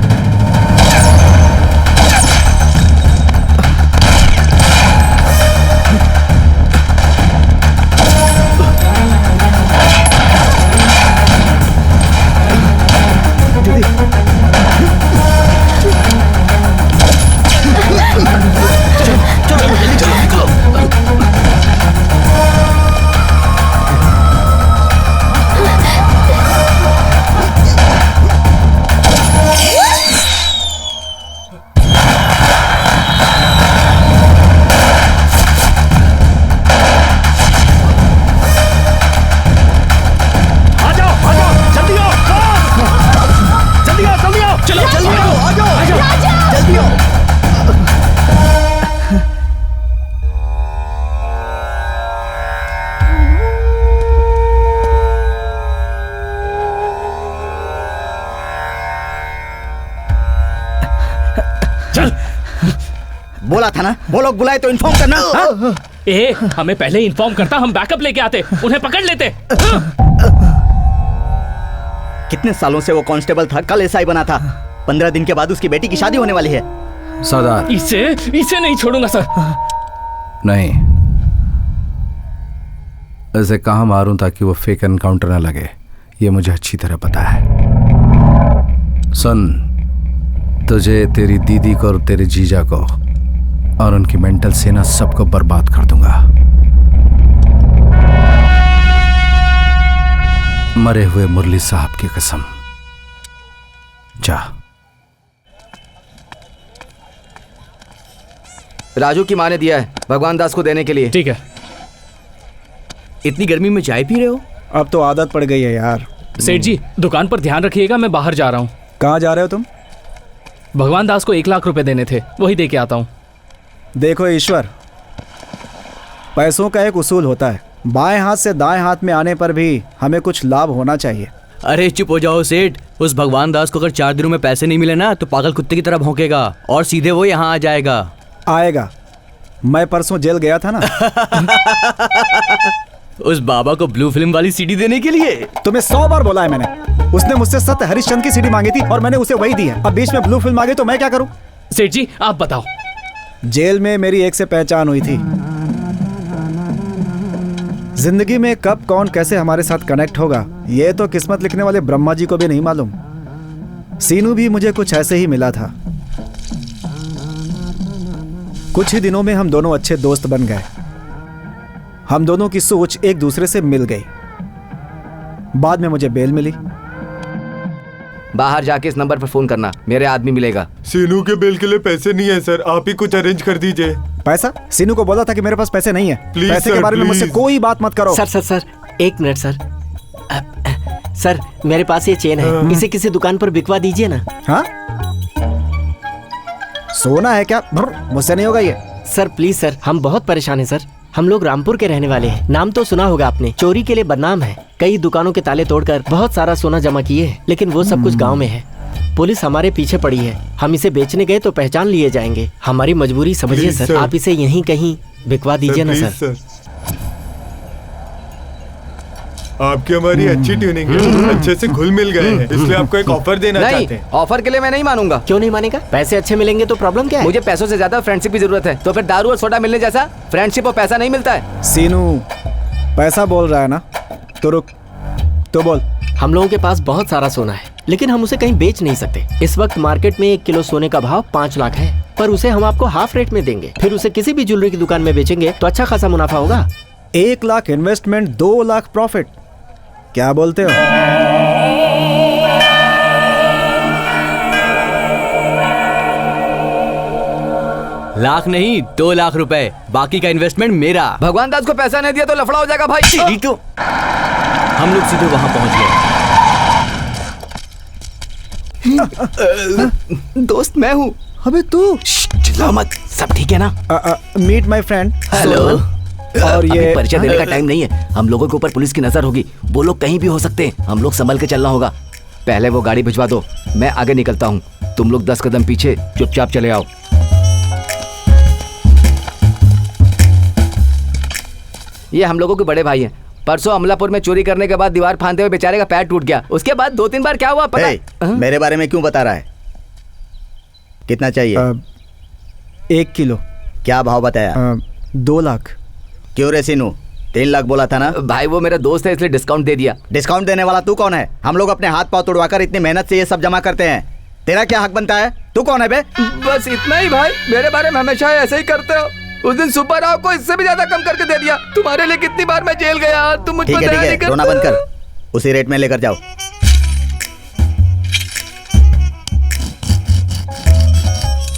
बोला था ना, वो लोग बुलाए तो इन्फॉर्म करना। हाँ? ए, हमें पहले इन्फॉर्म करता, हम बैकअप लेके आते, उन्हें पकड़ लेते। कितने सालों से वो कांस्टेबल था, कल एसआई बना था। 15 दिन के बाद उसकी बेटी की शादी होने वाली है। सरदार, इसे नहीं छोड़ूंगा सर। नहीं, ऐसे कहाँ मारूं ताकि वो फेक एनकाउंटर न लगे, ये मुझे अच्छी तरह पता है। सुन, तुझे, तेरी दीदी को और तेरे जीजा को और उनकी मेंटल सेना सबको बर्बाद कर दूंगा। मरे हुए मुरली साहब की कसम। जा। राजू की माँ ने दिया है भगवान दास को देने के लिए। ठीक है। इतनी गर्मी में चाय पी रहे हो? अब तो आदत पड़ गई है यार। सेठ जी, दुकान पर ध्यान रखिएगा, मैं बाहर जा रहा हूँ। कहाँ जा रहे हो तुम? भगवान दास को 1 लाख रुपए देने थे, वही दे के आता हूँ। देखो ईश्वर, पैसों का एक उसूल होता है, बाएं हाथ से दाएं हाथ में आने पर भी हमें कुछ लाभ होना चाहिए। अरे चुप हो जाओ सेठ, उस भगवान दास को अगर 4 दिनों में पैसे नहीं मिले ना तो पागल कुत्ते की तरह भौंकेगा और सीधे वो यहाँ आ जाएगा। आएगा। मैं परसों जेल गया था ना। उस बाबा को ब्लू फिल्म वाली सीडी देने के लिए? तुम्हें 100 बार बोला है मैंने। उसने मुझसे सत्य हरिश्चंद्र की सीडी मांगी थी और मैंने उसे वही दी है। अब बीच में ब्लू फिल्म आ गई तो मैं क्या करूं? सेठ जी आप बताओ। जेल में मेरी एक से पहचान हुई थी। जिंदगी में कब कौन कैसे हमारे साथ कनेक्ट होगा ये तो किस्मत लिखने वाले ब्रह्मा जी को भी नहीं मालूम। सीनू भी मुझे कुछ ऐसे ही मिला था। कुछ ही दिनों में हम दोनों अच्छे दोस्त बन गए। हम दोनों की सोच एक दूसरे से मिल गई। बाद में मुझे बेल मिली। बाहर जाके इस नंबर पर फोन करना, मेरे आदमी मिलेगा। सीनू के बेल के लिए पैसे नहीं है सर, आप ही कुछ अरेंज कर दीजिए। पैसा? सीनू को बोला था कि मेरे पास पैसे नहीं है। प्लीज पैसे सर, के बारे में मुझसे कोई बात मत करो। Sir 1 minute sir. सर मेरे पास ये चेन है, इसे किसी दुकान पर बिकवा दीजिए ना। हाँ सोना है क्या? मुझसे नहीं होगा ये। सर प्लीज सर, हम बहुत परेशान हैं सर। हम लोग रामपुर के रहने वाले हैं, नाम तो सुना होगा आपने। चोरी के लिए बदनाम है, कई दुकानों के ताले तोड़कर बहुत सारा सोना जमा किए हैं, लेकिन वो सब कुछ गांव में है। पुलिस हमारे पीछे पड़ी है, हम इसे बेचने गए तो पहचान लिए जाएंगे। हमारी मजबूरी समझिए सर, आप इसे यहीं कहीं बिकवा दीजिए ना सर। आपकी हमारी अच्छी ट्यूनिंग है, अच्छे से घुल मिल गए हैं, इसलिए आपको एक ऑफर देना चाहते हैं। ऑफर के लिए मैं नहीं मानूंगा। क्यों नहीं मानेगा? पैसे अच्छे मिलेंगे तो प्रॉब्लम क्या है? मुझे पैसों से ज्यादा फ्रेंडशिप की जरूरत है। तो फिर दारू और सोडा मिलने जैसा फ्रेंडशिप और पैसा नहीं मिलता है। सीनू पैसा बोल रहा है ना, तो रुक, तो बोल। हम लोगों के पास बहुत सारा सोना है, लेकिन हम उसे कहीं बेच नहीं सकते। इस वक्त मार्केट में 1 किलो सोने का भाव 5 लाख है, पर उसे हम आपको हाफ रेट में देंगे। फिर उसे किसी भी ज्वेलरी की दुकान में बेचेंगे तो अच्छा खासा मुनाफा होगा। 1 लाख इन्वेस्टमेंट, 2 लाख प्रॉफिट, क्या बोलते हो? लाख नहीं 2 लाख रुपए, बाकी का इन्वेस्टमेंट मेरा। भगवान दास को पैसा नहीं दिया तो लफड़ा हो जाएगा भाई। तो हम लोग सीधे वहां पहुंच गए। दोस्त मैं हूँ। अबे तू चिल्ला मत, सब ठीक है ना? Meet my friend. हेलो। और ये परिचय देने का टाइम नहीं है, हम लोगों के ऊपर पुलिस की नजर होगी। वो लोग कहीं भी हो सकते हैं, हम लोग संभल के चलना होगा। पहले वो गाड़ी भिजवा दो, मैं आगे निकलता हूँ। तुम लोग 10 कदम पीछे चुपचाप चले आओ। ये हम लोगों के बड़े भाई हैं। परसों अमलापुर में चोरी करने के बाद दीवार फांदते हुए बेचारे का पैर टूट गया। उसके बाद 2-3 बार क्या हुआ पता? मेरे बारे में क्यों बता रहा है? कितना चाहिए? 1 किलो। क्या भाव बताया? 2 लाख। क्यों रे सीनू, 3 लाख बोला था ना? भाई वो मेरा दोस्त है इसलिए डिस्काउंट दे दिया। डिस्काउंट देने वाला तू कौन है? हम लोग अपने हाथ पांव तोड़वाकर इतनी मेहनत से ये सब जमा करते हैं, तेरा क्या हक बनता है? तू कौन है बे? बस इतना ही भाई, मेरे बारे में हमेशा ऐसे ही करते हो। उस दिन सुपर राव को इससे भी ज्यादा कम करके दे दिया। तुम्हारे लिए कितनी बार मैं जेल गया, तुम मुझ पर दया नहीं करते। रोना बंद कर, उसी रेट में लेकर जाओ।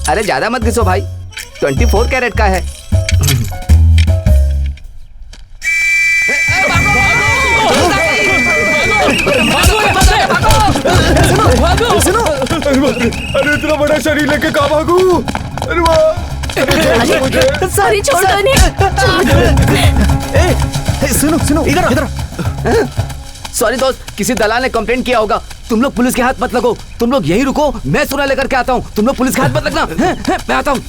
अरे ज्यादा मत घिसो भाई, 24 कैरेट का है। अरे इतना बड़ा शरीर लेके कहाँ भागू? अरे वाह! सॉरी, छोड़ दो इन्हें। सुनो इधर। सॉरी दोस्त, किसी दलाल ने कंप्लेंट किया होगा। तुम लोग पुलिस के हाथ मत लगो, तुम लोग यहीं रुको, मैं सोना लेकर के आता हूँ। तुम लोग पुलिस के हाथ मत लगना, मैं आता हूँ।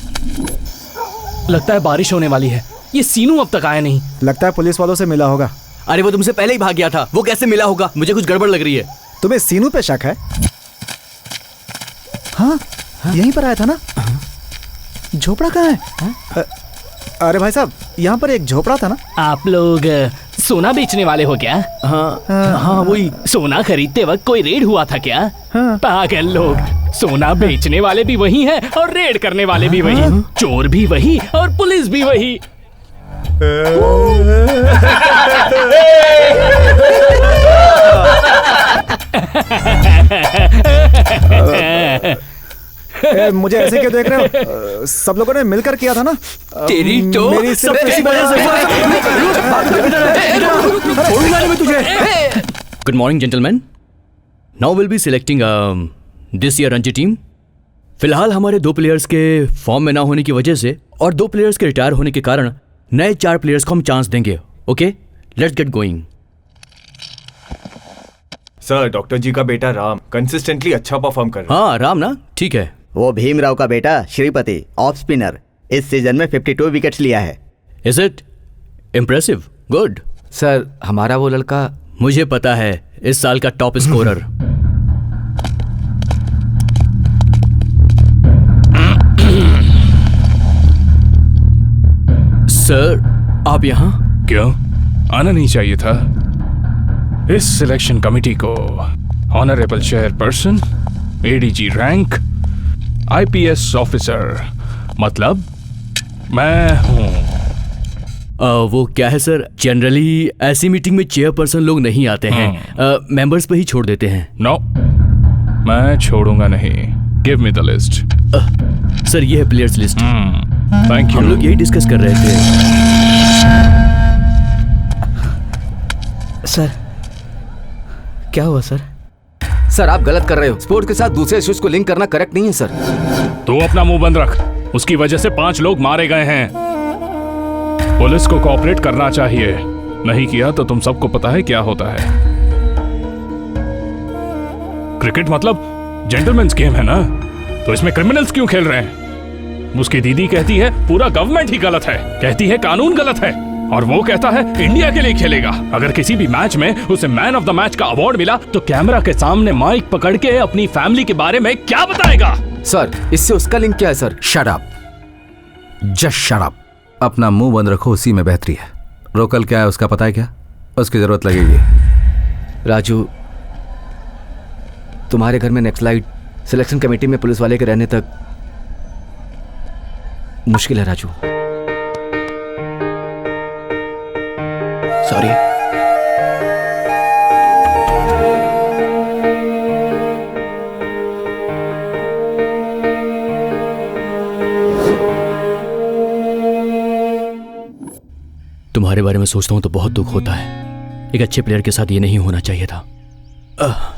लगता है बारिश होने वाली है, ये सीनू अब तक आया नहीं। लगता है पुलिस वालों से मिला होगा। अरे वो तुमसे पहले ही भाग गया था, वो कैसे मिला होगा? मुझे कुछ गड़बड़ लग रही है। तुम्हें सीनू पे शक है? हाँ, यहीं पर आया था ना। झोपड़ा कहाँ है? अरे भाई साहब, यहाँ पर एक झोपड़ा था ना। आप लोग सोना बेचने वाले हो क्या? हाँ, वही। सोना खरीदते वक्त कोई रेड हुआ था क्या? पागल लोग, सोना बेचने वाले भी वही हैं और रेड करने वाले भी वही, चोर भी वही और पुलिस भी वही। मुझे ऐसे क्यों देख रहे हो? सब लोगों ने मिलकर किया था ना। तेरी तो मेरी सिर्फ इसी वजह से। Good morning gentleman, now will be selecting this year Ranji team. फिलहाल हमारे 2 प्लेयर्स के फॉर्म में ना होने की वजह से और 2 प्लेयर्स के रिटायर होने के कारण नए 4 प्लेयर्स को हम चांस देंगे। Okay, let's get going. Sir, doctor ji का बेटा राम कंसिस्टेंटली अच्छा परफॉर्म कर रहा है। हाँ राम ना, ठीक है। वो भीमराव का बेटा श्रीपति, ऑफ स्पिनर, इस सीजन में 52 विकेट्स लिया है। Is it impressive? Good. Sir, हमारा वो लड़का, मुझे पता है, इस साल का टॉप स्कोरर। सर, आप यहाँ? क्यों आना नहीं चाहिए था? इस सिलेक्शन कमेटी को honourable chairperson, ADG rank, IPS officer, मतलब मैं हूँ। वो क्या है सर, जनरली ऐसी मीटिंग में चेयरपर्सन लोग नहीं आते हैं, मेंबर्स पे ही छोड़ देते हैं। नो, मैं छोड़ूंगा नहीं। Give me the list. Sir, ये है प्लेयर्स लिस्ट। Thank you. हम लोग यही डिस्कस कर रहे थे। सर, क्या हुआ सर? सर आप गलत कर रहे हो। स्पोर्ट के साथ दूसरे इश्यूज को लिंक करना करेक्ट नहीं है सर। तू अपना मुंह बंद रख। उसकी वजह से 5 लोग मारे गए हैं। पुलिस को कोऑपरेट करना चाहिए, नहीं किया तो तुम सबको पता है क्या होता है। क्रिकेट मतलब जेंटलमैन्स गेम है ना, तो इसमें क्रिमिनल्स क्यों खेल रहे हैं? उसकी दीदी कहती है पूरा गवर्नमेंट ही गलत है, कहती है कानून गलत है, और वो कहता है इंडिया के लिए खेलेगा। अगर किसी भी मैच में उसे मैन ऑफ द मैच का अवार्ड मिला तो कैमरा के सामने माइक पकड़ के अपनी फैमिली के बारे में क्या बताएगा? सर इससे उसका लिंक क्या है sir? Shut up, just shut up. अपना मुंह बंद रखो, उसी में बेहतरी है। रोकल क्या है उसका पता है क्या? उसकी जरूरत लगेगी। राजू, तुम्हारे घर में नेक्स्ट सिलेक्शन कमेटी में पुलिस वाले के रहने तक मुश्किल है राजू। सॉरी। तुम्हारे बारे में सोचता हूं तो बहुत दुख होता है। एक अच्छे प्लेयर के साथ ये नहीं होना चाहिए था।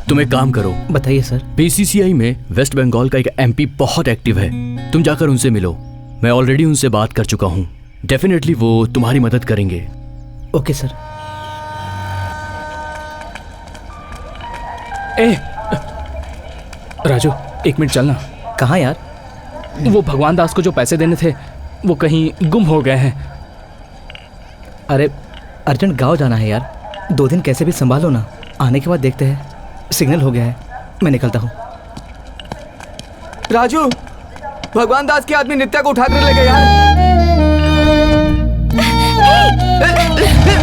तुम एक काम करो। बताइए सर। बीसीसीआई में वेस्ट बंगाल का एक एमपी बहुत एक्टिव है, तुम जाकर उनसे मिलो। मैं ऑलरेडी उनसे बात कर चुका हूं, डेफिनेटली वो तुम्हारी मदद करेंगे। Okay sir. राजू एक मिनट चलना। कहाँ यार? वो भगवान दास को जो पैसे देने थे वो कहीं गुम हो गए हैं। अरे अर्जेंट गांव जाना है यार, 2 दिन कैसे भी संभालो ना, आने के बाद देखते हैं। सिग्नल हो गया है, मैं निकलता हूँ। राजू, भगवान दास के आदमी नित्या को उठा कर ले गए यार।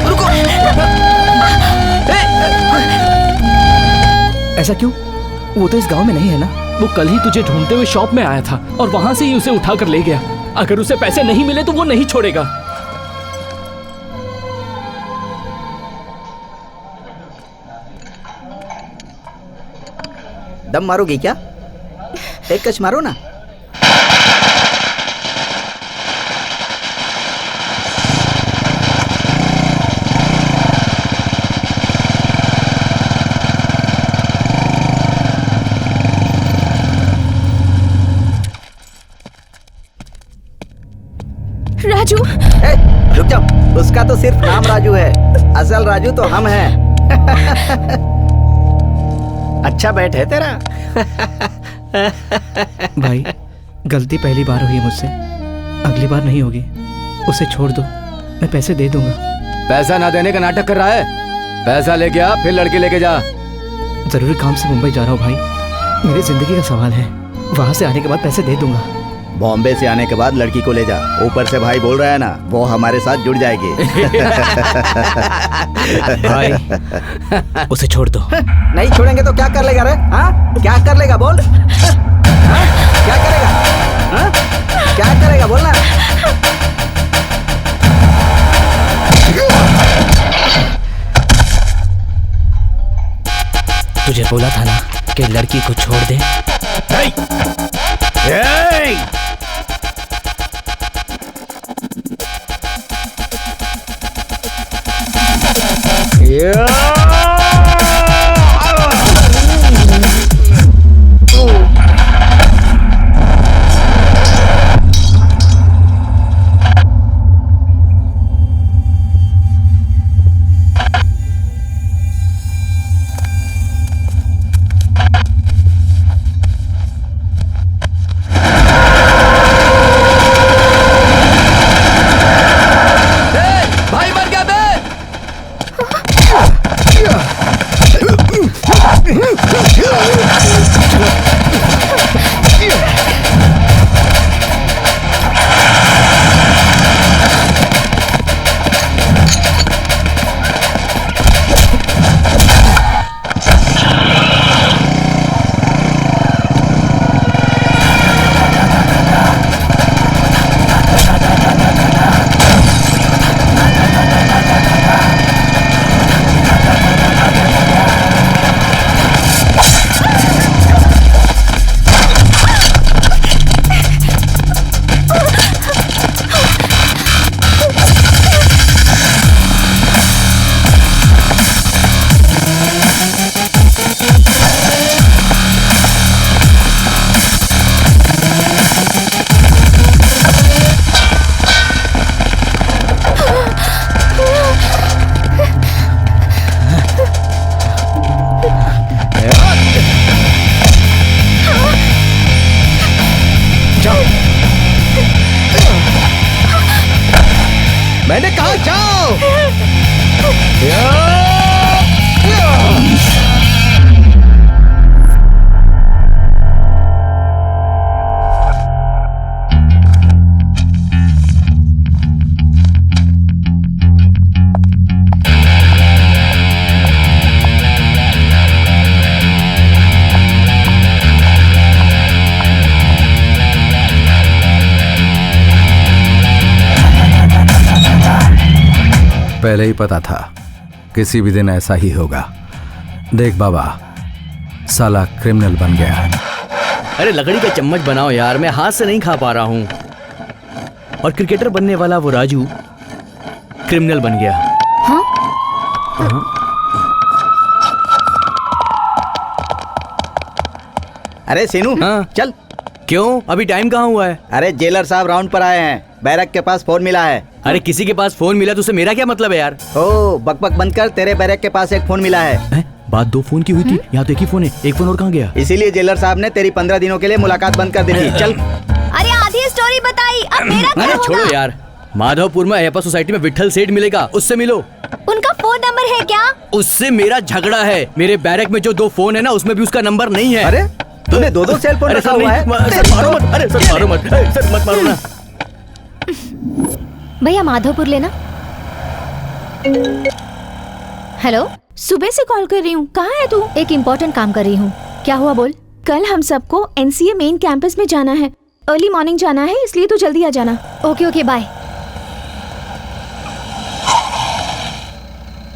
रुको। ऐसा क्यों? वो तो इस गांव में नहीं है ना। वो कल ही तुझे ढूंढते हुए शॉप में आया था और वहां से ही उसे उठा कर ले गया। अगर उसे पैसे नहीं मिले तो वो नहीं छोड़ेगा। दम मारोगी क्या? एक कश मारो ना। राजू, रुक जाओ। उसका तो सिर्फ नाम राजू है, असल राजू तो हम हैं। अच्छा बैठ है तेरा। भाई गलती पहली बार हुई मुझसे, अगली बार नहीं होगी। उसे छोड़ दो, मैं पैसे दे दूंगा। पैसा ना देने का नाटक कर रहा है? पैसा लेके आ, फिर लड़की लेके जा। जरूरी काम से मुंबई जा रहा हूँ भाई, मेरी जिंदगी का सवाल है। वहां से आने के बाद पैसे दे दूंगा। बॉम्बे से आने के बाद लड़की को ले जा। ऊपर से भाई बोल रहा है ना, वो हमारे साथ जुड़ जाएगी। भाई उसे छोड़ दो। नहीं छोड़ेंगे तो क्या कर लेगा रे? हाँ क्या कर लेगा बोल? हाँ? क्या करेगा? हाँ? क्या करेगा बोलना? तुझे बोला था ना कि लड़की को छोड़ दे। भाई मर गया बे। पहले ही पता था किसी भी दिन ऐसा ही होगा। देख बाबा, साला क्रिमिनल बन गया है। अरे लकड़ी का चम्मच बनाओ यार, मैं हाथ से नहीं खा पा रहा हूँ। और क्रिकेटर बनने वाला वो राजू क्रिमिनल बन गया। हाँ? अरे सीनू, हाँ? चल। क्यों, अभी टाइम कहाँ हुआ है? अरे जेलर साहब राउंड पर आए हैं, बैरक के पास फोन मिला है। अरे किसी के पास फोन मिला तो उससे मेरा क्या मतलब है यार? ओ बकबक बंद कर, तेरे बैरक के पास एक फोन मिला है। बात 2 फोन की हुई थी, यहाँ तो एक ही फोन है। एक फोन और कहाँ गया? इसीलिए जेलर साहब ने तेरी 15 दिनों के लिए मुलाकात बंद कर दी थी। चल। अरे आधी स्टोरी बताई, अब मेरा क्या अरे होगा? छोड़ो यार, माधवपुर में अयप्पा सोसाइटी में विठल सेठ मिलेगा, उससे मिलो। उनका फोन नंबर है क्या? उससे मेरा झगड़ा है। मेरे बैरक में जो 2 फोन है ना, उसमें भी उसका नंबर नहीं है। अरे तूने 2 सेल फोन रखा हुआ है? सर मारो मत, अरे सर मारो मत, सर मत मारो ना। भैया माधवपुर लेना। हेलो, सुबह से कॉल कर रही हूँ, कहाँ है तू? एक इम्पोर्टेंट काम कर रही हूँ। क्या हुआ बोल? कल हम सबको NCA मेन कैंपस में जाना है, अर्ली मॉर्निंग जाना है, इसलिए तू जल्दी आ जाना। Okay okay bye.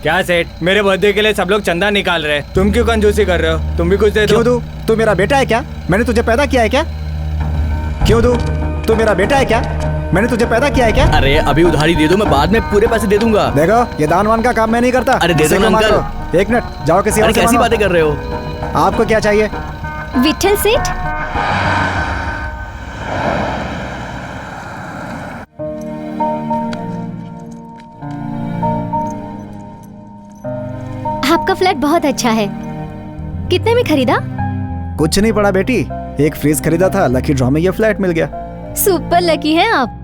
क्या सेठ, मेरे बर्थडे के लिए सब लोग चंदा निकाल रहे हैं, तुम क्यों कंजूसी कर रहे हो? तुम भी कुछ दे दो। क्यों दूं? तू मेरा बेटा है क्या? मैंने तुझे पैदा किया है क्या? क्यों दूं? तू मेरा बेटा है क्या? मैंने तुझे पैदा किया है क्या? अरे अभी उधारी दे दो, मैं बाद में पूरे पैसे दे दूंगा। देखो, ये दान वान का काम मैं नहीं करता। अरे दे दो ना अंकल। 1 मिनट, जाओ किसी और से कैसी मांगो। बातें कर रहे हो? आपको क्या चाहिए? विठल सेठ, आपका फ्लैट बहुत अच्छा है। कितने में खरीदा? कुछ नहीं पड़ा बेटी, एक फ्रिज खरीदा था, लकी ड्रॉ में ये फ्लैट मिल गया। सुपर लकी हैं आप।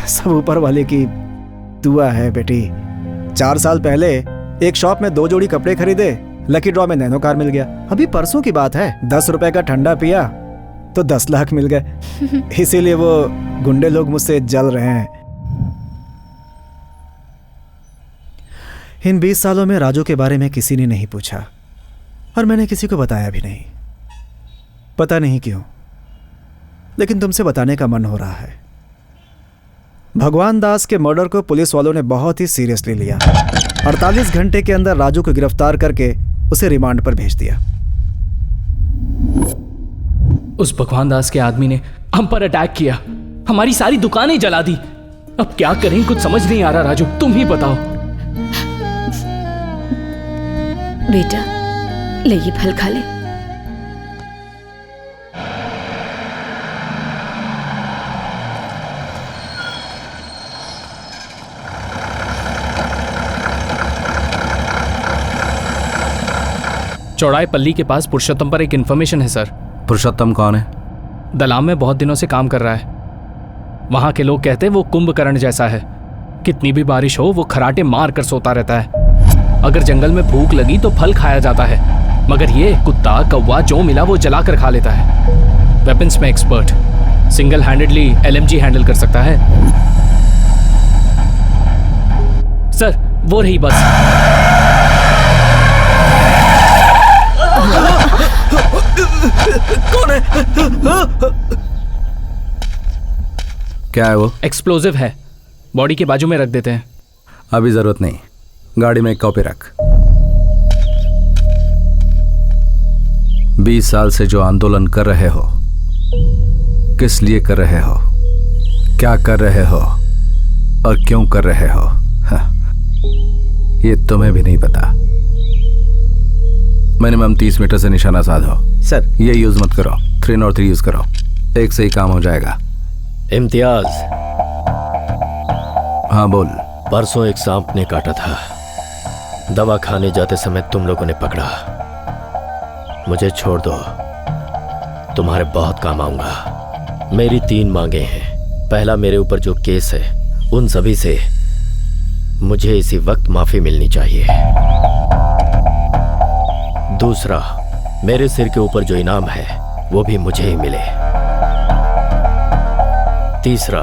सब ऊपर वाले की दुआ है बेटी। 4 साल पहले एक शॉप में 2 जोड़ी कपड़े खरीदे, लकी ड्रॉ में नैनो कार मिल गया। अभी परसों की बात है, 10 रुपए का ठंडा पिया तो 10 लाख मिल गए। इसीलिए वो गुंडे लोग मुझसे जल रहे हैं। इन 20 सालों में राजू के बारे में किसी ने नहीं पूछा और मैंने किसी को बताया भी नहीं। पता नहीं क्यों, लेकिन तुमसे बताने का मन हो रहा है। भगवान दास के मर्डर को पुलिस वालों ने बहुत ही सीरियसली लिया। 48 घंटे के अंदर राजू को गिरफ्तार करके उसे रिमांड पर भेज दिया। उस भगवान दास के आदमी ने हम पर अटैक किया, हमारी सारी दुकानें जला दी। अब क्या करें, कुछ समझ नहीं आ रहा। राजू तुम ही बताओ। बेटा ले ये फल खा ले। चौड़ाई पल्ली के पास पुरुषोत्तम पर एक इन्फॉर्मेशन है सर। पुरुषोत्तम कौन है? दलाम में बहुत दिनों से काम कर रहा है। वहां के लोग कहते हैं वो कुंभकर्ण जैसा है। कितनी भी बारिश हो वो खराटे मार कर सोता रहता है। अगर जंगल में भूख लगी तो फल खाया जाता है, मगर ये कुत्ता कौवा जो मिला वो जला कर खा लेता है। वेपन्स में expert, single handedly LMG handle कर सकता है। सर वो रही बस। कौन है? क्या है वो? एक्सप्लोजिव है, बॉडी के बाजू में रख देते हैं। अभी जरूरत नहीं, गाड़ी में एक कॉपी रख। 20 साल से जो आंदोलन कर रहे हो, किस लिए कर रहे हो, क्या कर रहे हो और क्यों कर रहे हो, ये तुम्हें भी नहीं पता। मिनिमम 30 मीटर से निशाना साधो। सर ये यूज मत करो, 3 और 3 यूज करो, एक से ही काम हो जाएगा। इम्तियाज। हाँ बोल। परसों एक सांप ने काटा था, दवा खाने जाते समय तुम लोगों ने पकड़ा। मुझे छोड़ दो, तुम्हारे बहुत काम आऊंगा। मेरी 3 मांगे हैं। पहला, मेरे ऊपर जो केस है उन सभी से मुझे इसी वक्त माफी मिलनी चाहिए। दूसरा, मेरे सिर के ऊपर जो इनाम है वो भी मुझे ही मिले। तीसरा,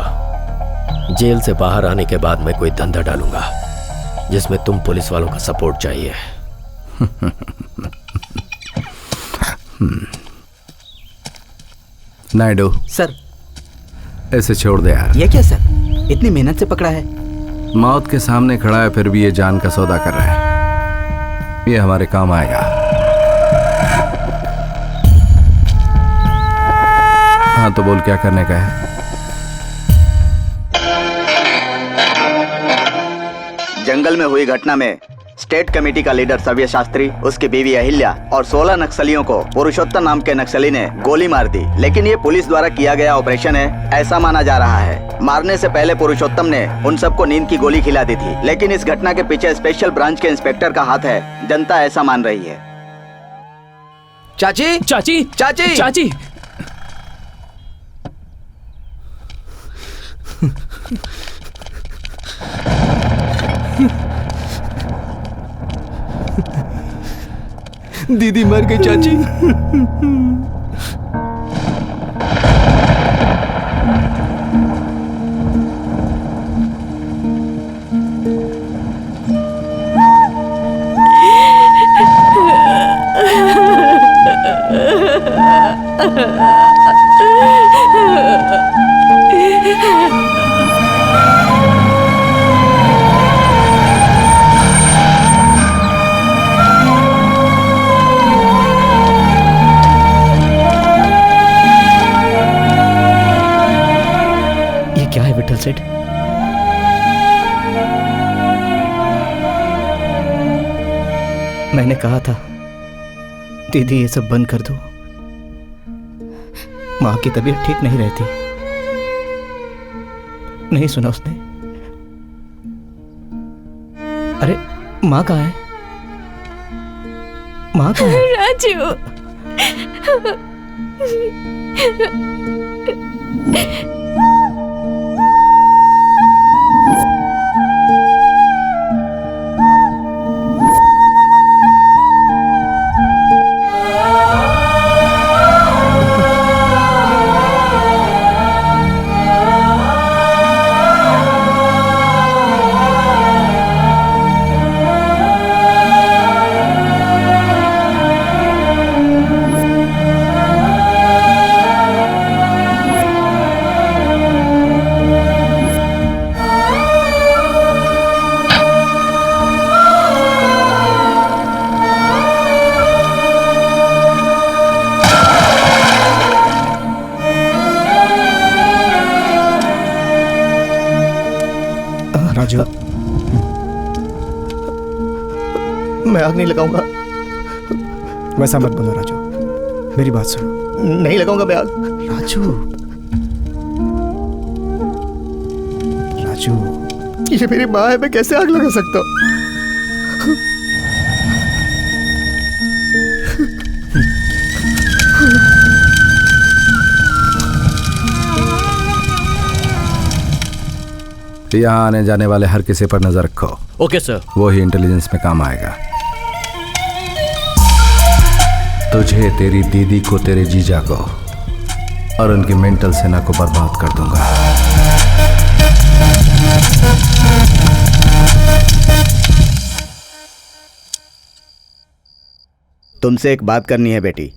जेल से बाहर आने के बाद मैं कोई धंधा डालूंगा जिसमें तुम पुलिस वालों का सपोर्ट चाहिए। नायडू सर। ऐसे छोड़ दे यार। ये क्या सर, इतनी मेहनत से पकड़ा है। मौत के सामने खड़ा है फिर भी ये जान का सौदा कर रहा है। ये हमारे काम आएगा। हाँ तो बोल क्या करने का है? जंगल में हुई घटना में स्टेट कमेटी का लीडर सव्य शास्त्री, उसकी बीवी अहिल्या और 16 नक्सलियों को पुरुषोत्तम नाम के नक्सली ने गोली मार दी। लेकिन ये पुलिस द्वारा किया गया ऑपरेशन है, ऐसा माना जा रहा है। मारने से पहले पुरुषोत्तम ने उन सबको नींद की गोली खिला दी थी। लेकिन इस घटना के पीछे स्पेशल ब्रांच के इंस्पेक्टर का हाथ है, जनता ऐसा मान रही है। चाची चाची चाची चाची दीदी मर गई चाची। क्या है विठल सेठ? मैंने कहा था दीदी ये सब बंद कर दो। माँ की तबीयत ठीक नहीं रहती। नहीं सुना उसने। अरे माँ कहाँ है? माँ कहाँ है? राजू राजू, मैं आग नहीं लगाऊंगा। वैसा मत बोलो राजू, मेरी बात सुनो। नहीं लगाऊंगा मैं आग। राजू, राजू, ये मेरी माँ है, मैं कैसे आग लगा सकता हूँ? यहाँ आने जाने वाले हर किसी पर नजर रखो। Okay sir. वो ही इंटेलिजेंस में काम आएगा। तुझे, तेरी दीदी को, तेरे जीजा को और उनकी मेंटल सेना को बर्बाद कर दूंगा। तुमसे एक बात करनी है बेटी।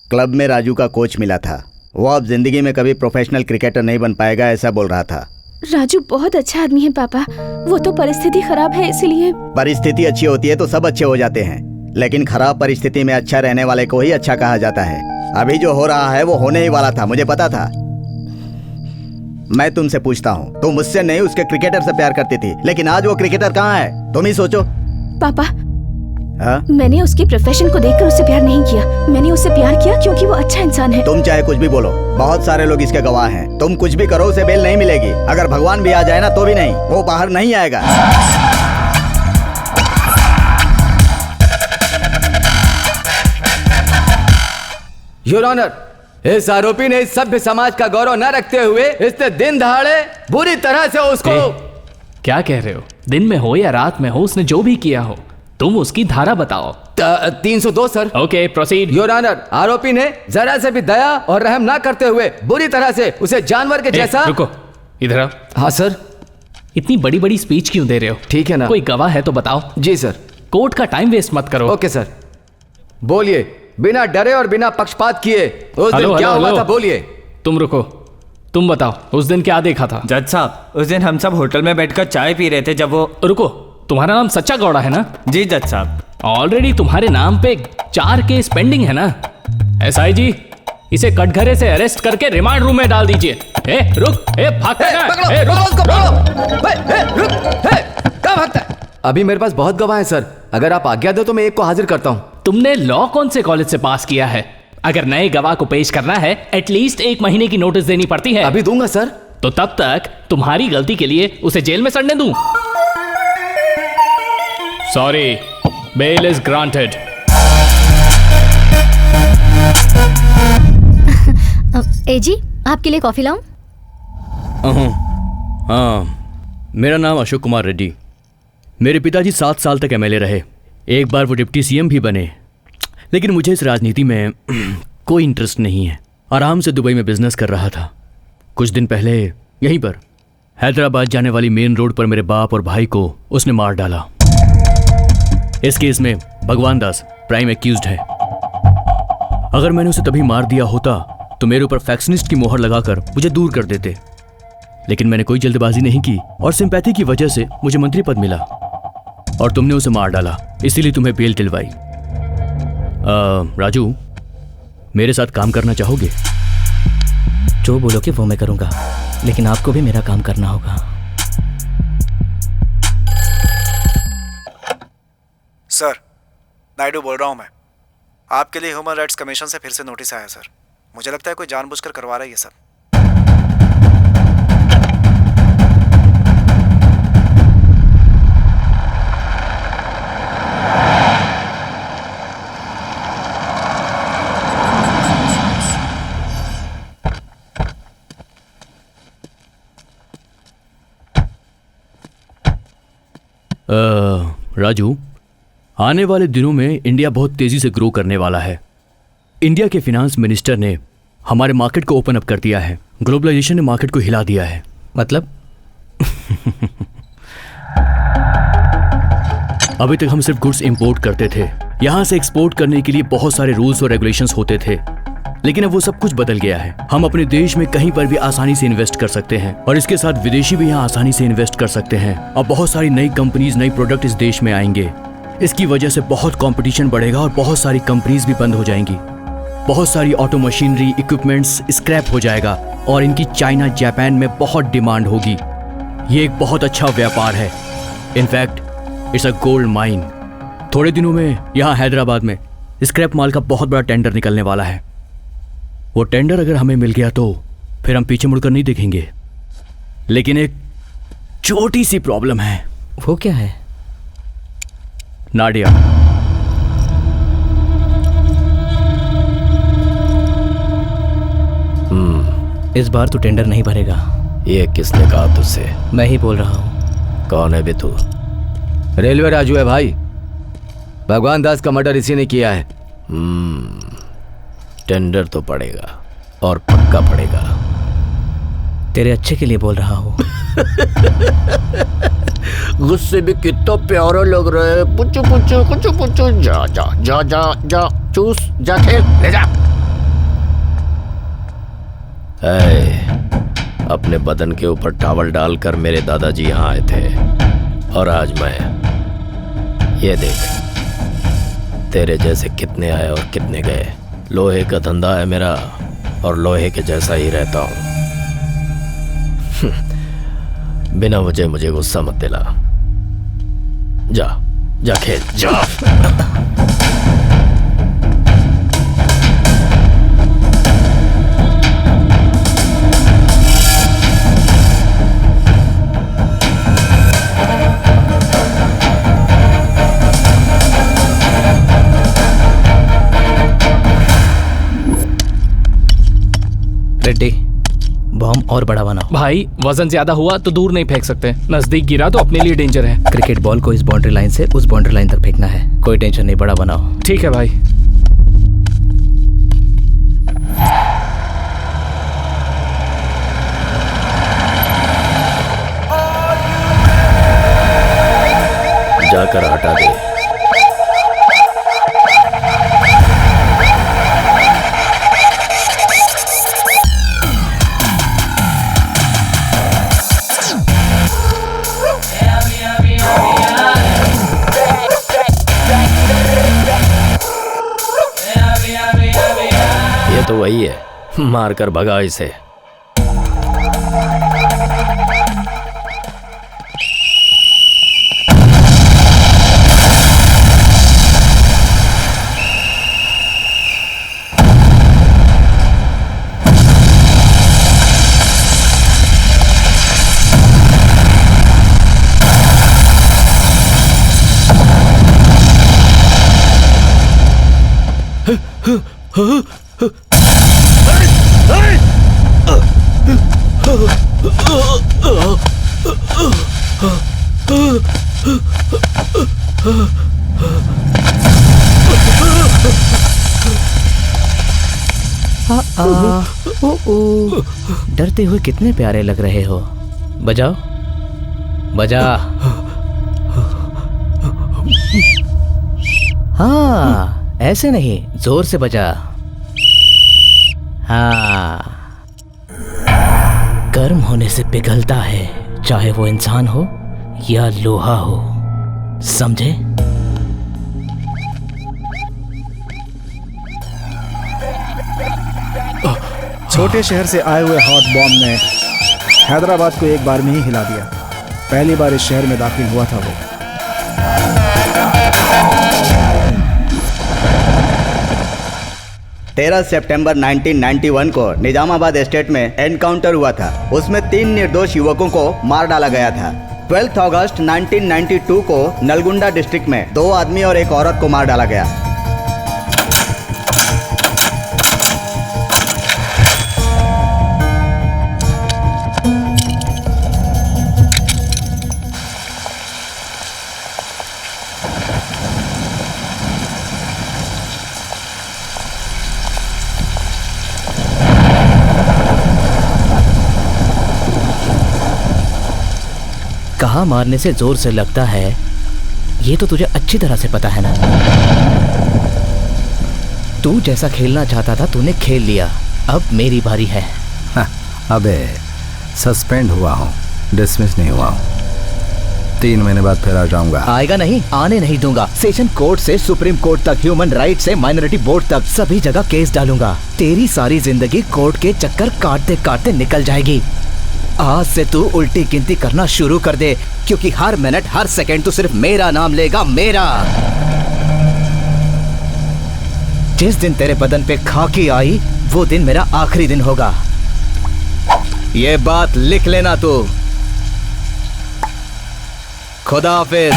क्लब में राजू का कोच मिला था, वो अब जिंदगी में कभी प्रोफेशनल क्रिकेटर नहीं बन पाएगा, ऐसा बोल रहा था। राजू बहुत अच्छा आदमी है पापा, वो तो परिस्थिति खराब है इसीलिए। परिस्थिति अच्छी होती है तो सब अच्छे हो जाते हैं, लेकिन खराब परिस्थिति में अच्छा रहने वाले को ही अच्छा कहा जाता है। अभी जो हो रहा है वो होने ही वाला था, मुझे पता था। मैं तुमसे पूछता हूँ, तुम मुझसे नहीं उसके क्रिकेटर से प्यार करती थी, लेकिन आज वो क्रिकेटर कहाँ है? तुम ही सोचो। पापा, हाँ? मैंने उसके प्रोफेशन को देखकर उससे प्यार नहीं किया, मैंने उससे प्यार किया क्योंकि वो अच्छा इंसान है। तुम चाहे कुछ भी बोलो, बहुत सारे लोग इसके गवाह हैं। तुम कुछ भी करो उसे बेल नहीं मिलेगी। अगर भगवान भी आ जाए ना तो भी नहीं, वो बाहर नहीं आएगा। योर ऑनर, इस आरोपी ने इस सभ्य समाज का गौरव न रखते हुए इसने दिन दहाड़े बुरी तरह से उसको। क्या कह रहे हो? दिन में हो या रात में हो, उसने जो भी किया हो, तुम उसकी धारा बताओ। 302 sir. Okay proceed. Your honour, आरोपी ने जरा से भी दया और रहम ना करते हुए बुरी तरह से उसे जानवर के जैसा। रुको, इधर आओ। हाँ सर। इतनी बड़ी बड़ी स्पीच क्यों दे रहे हो? ठीक है ना, कोई गवाह है तो बताओ। जी सर। कोर्ट का टाइम वेस्ट मत करो। Okay sir. बोलिए, बिना डरे और बिना पक्षपात किए उस दिन क्या हुआ था, बोलिए। तुम रुको। तुम बताओ उस दिन क्या देखा था? जज साहब, उस दिन हम सब होटल में बैठकर चाय पी रहे थे जब वो... रुको, तुम्हारा नाम सच्चा गौड़ा है ना? जी जज साहब। ऑलरेडी तुम्हारे नाम पे 4 केस पेंडिंग है ना? एसआई जी, इसे कटघरे से अरेस्ट करके रिमांड रूम में डाल दीजिए। ए रुक, ए भागता है, ए रुक। अभी मेरे पास बहुत गवाह हैं सर, अगर आप आज्ञा दो तो मैं एक को हाजिर करता हूं। तुमने लॉ कौन से कॉलेज से पास किया है? अगर नए गवाह को पेश करना है एटलीस्ट 1 महीने की नोटिस देनी पड़ती है। अभी दूंगा सर। तो तब तक तुम्हारी गलती के लिए उसे जेल में सड़ने दूं? Sorry, bail is granted. ए जी, आपके लिए कॉफी लाऊं? हाँ, मेरा नाम अशोक कुमार रेड्डी। मेरे पिताजी 7 साल तक एमएलए रहे, एक बार वो डिप्टी सीएम भी बने, लेकिन मुझे इस राजनीति में कोई इंटरेस्ट नहीं है। आराम से दुबई में बिजनेस कर रहा था। कुछ दिन पहले यहीं पर हैदराबाद जाने वाली मेन रोड पर मेरे बाप और भाई को उसने मार डाला। इस केस में भगवान दास प्राइम एक्यूज्ड है। अगर मैंने उसे तभी मार दिया होता तो मेरे ऊपर फैक्शनिस्ट की मोहर लगाकर मुझे दूर कर देते, लेकिन मैंने कोई जल्दबाजी नहीं की और सिंपैथी की वजह से मुझे मंत्री पद मिला और तुमने उसे मार डाला, इसीलिए तुम्हें बेल दिलवाई। राजू, मेरे साथ काम करना चाहोगे? जो बोलोगे वो मैं करूंगा, लेकिन आपको भी मेरा काम करना होगा। सर, नायडू बोल रहा हूं मैं। आपके लिए ह्यूमन राइट्स कमीशन से फिर से नोटिस आया सर। मुझे लगता है कोई जानबूझकर करवा रहा है ये सब। राजू, आने वाले दिनों में इंडिया बहुत तेजी से ग्रो करने वाला है। इंडिया के फिनांस मिनिस्टर ने हमारे मार्केट को ओपन अप कर दिया है। ग्लोबलाइजेशन ने मार्केट को हिला दिया है। मतलब? अभी तक हम सिर्फ गुड्स इंपोर्ट करते थे, यहाँ से एक्सपोर्ट करने के लिए बहुत सारे रूल्स और रेगुलेशंस होते थे, लेकिन अब वो सब कुछ बदल गया है। हम अपने देश में कहीं पर भी आसानी से इन्वेस्ट कर सकते हैं और इसके साथ विदेशी भी यहाँ आसानी से इन्वेस्ट कर सकते हैं। अब बहुत सारी नई कंपनीज, नई प्रोडक्ट इस देश में आएंगे। इसकी वजह से बहुत कंपटीशन बढ़ेगा और बहुत सारी कंपनीज भी बंद हो जाएंगी। बहुत सारी ऑटो मशीनरी, इक्विपमेंट्स स्क्रैप हो जाएगा और इनकी चाइना, जापान में बहुत डिमांड होगी। ये एक बहुत अच्छा व्यापार है। In fact it's a gold mine. थोड़े दिनों में यहाँ हैदराबाद में स्क्रैप माल का बहुत बड़ा टेंडर निकलने वाला है। वो टेंडर अगर हमें मिल गया तो फिर हम पीछे मुड़कर नहीं देखेंगे। लेकिन एक छोटी सी प्रॉब्लम है। वो क्या है? नाडिया। इस बार तो टेंडर नहीं भरेगा। ये किसने कहा तुझसे? मैं ही बोल रहा हूँ। कौन है बे तू? रेलवे राजू है भाई। भगवान दास का मर्डर इसी ने किया है। टेंडर तो पड़ेगा और पक्का पड़ेगा। तेरे अच्छे के लिए बोल रहा हूँ। गुस्से भी कितना प्यारा लग रहा है। पुच्चू पुच्चू कुचू पुच्चू, जा जा जा जा जा, चूस जा, खेल ले जा। अपने बदन के ऊपर टॉवल डालकर मेरे दादाजी यहाँ आए थे और आज मैं, ये देख तेरे जैसे कितने आए और कितने गए। लोहे का धंधा है मेरा और लोहे के जैसा ही रहता हूँ। बिना वजह मुझे गुस्सा मत दिला। जा जा खेल जा। रेड्डी, बॉम्ब और बड़ा बनाओ। भाई, वजन ज्यादा हुआ तो दूर नहीं फेंक सकते, नजदीक गिरा तो अपने लिए डेंजर है। क्रिकेट बॉल को इस बाउंड्री लाइन से उस बाउंड्री लाइन तक फेंकना है। कोई टेंशन नहीं, बड़ा बनाओ। ठीक है भाई। जाकर हटा दे। तो वही है, मारकर भगा इसे। डरते हुए कितने प्यारे लग रहे हो। बजाओ बजा। हाँ ऐसे नहीं, जोर से बजा। हाँ गर्म होने से पिघलता है, चाहे वो इंसान हो या लोहा हो, समझे? छोटे शहर से आए हुए हॉट बॉम्ब ने हैदराबाद को एक बार में ही हिला दिया। पहली बार इस शहर में दाखिल हुआ था वो। 13 सितंबर 1991 को निजामाबाद एस्टेट में एनकाउंटर हुआ था। उसमें 3 निर्दोष युवकों को मार डाला गया था। 12 अगस्त 1992 को नलगुंडा डिस्ट्रिक्ट में 2 आदमी और एक औरत को मार डाला गया। कहाँ मारने से जोर से लगता है, ये तो तुझे अच्छी तरह से पता है ना। तू जैसा खेलना चाहता था तूने खेल लिया, अब मेरी बारी है। अबे सस्पेंड हुआ हूँ, डिसमिस नहीं हुआ हूँ। 3 महीने बाद फिर आ जाऊंगा। आएगा नहीं, आने नहीं दूंगा। सेशन कोर्ट से सुप्रीम कोर्ट तक, ह्यूमन राइट से माइनॉरिटी बोर्ड तक, सभी जगह केस डालूंगा। तेरी सारी जिंदगी कोर्ट के चक्कर काटते काटते निकल जाएगी। आज से तू उल्टी गिनती करना शुरू कर दे, क्योंकि हर मिनट हर सेकंड तू सिर्फ मेरा नाम लेगा, मेरा। जिस दिन तेरे बदन पे खाकी आई वो दिन मेरा आखिरी दिन होगा। ये बात लिख लेना तू। खुदा हाफिज।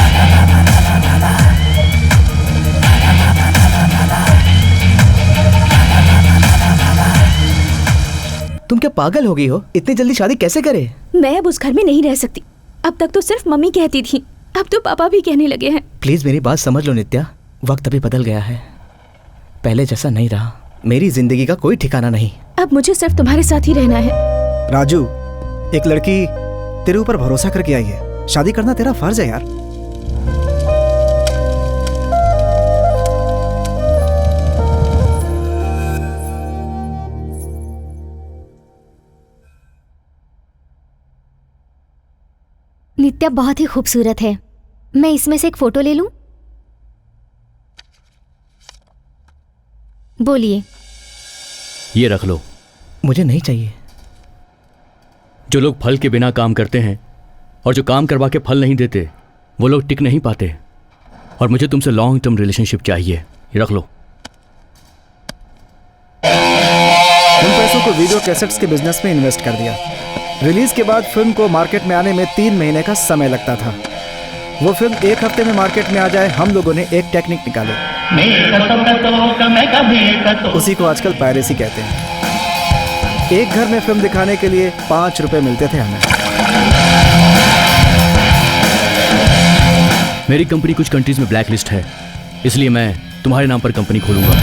तुम क्या पागल हो गई हो? इतनी जल्दी शादी कैसे करे? मैं अब उस घर में नहीं रह सकती। अब तक तो सिर्फ मम्मी कहती थी, अब तो पापा भी कहने लगे हैं। प्लीज मेरी बात समझ लो नित्या, वक्त अभी बदल गया है, पहले जैसा नहीं रहा। मेरी जिंदगी का कोई ठिकाना नहीं। अब मुझे सिर्फ तुम्हारे साथ ही रहना है। राजू, एक लड़की तेरे ऊपर भरोसा करके आई है, शादी करना तेरा फर्ज है यार। नित्या बहुत ही खूबसूरत है। मैं इसमें से एक फोटो ले लूं? बोलिए। ये रख लो। मुझे नहीं चाहिए। जो लोग फल के बिना काम करते हैं और जो काम करवा के फल नहीं देते, वो लोग टिक नहीं पाते। और मुझे तुमसे लॉन्ग टर्म रिलेशनशिप चाहिए। ये रख लो। उन पैसों को वीडियो कैसेट्स के बिजनेस में इन्वेस्ट कर दिया। रिलीज के बाद फिल्म को मार्केट में आने में 3 महीने का समय लगता था। वो फिल्म 1 हफ्ते में मार्केट में आ जाए, हम लोगों ने एक टेक्निक निकाली। उसी को आजकल पायरेसी कहते हैं। एक घर में फिल्म दिखाने के लिए 5 रुपए मिलते थे हमें। मेरी कंपनी कुछ कंट्रीज में ब्लैक लिस्ट है, इसलिए मैं तुम्हारे नाम पर कंपनी खोलूंगा।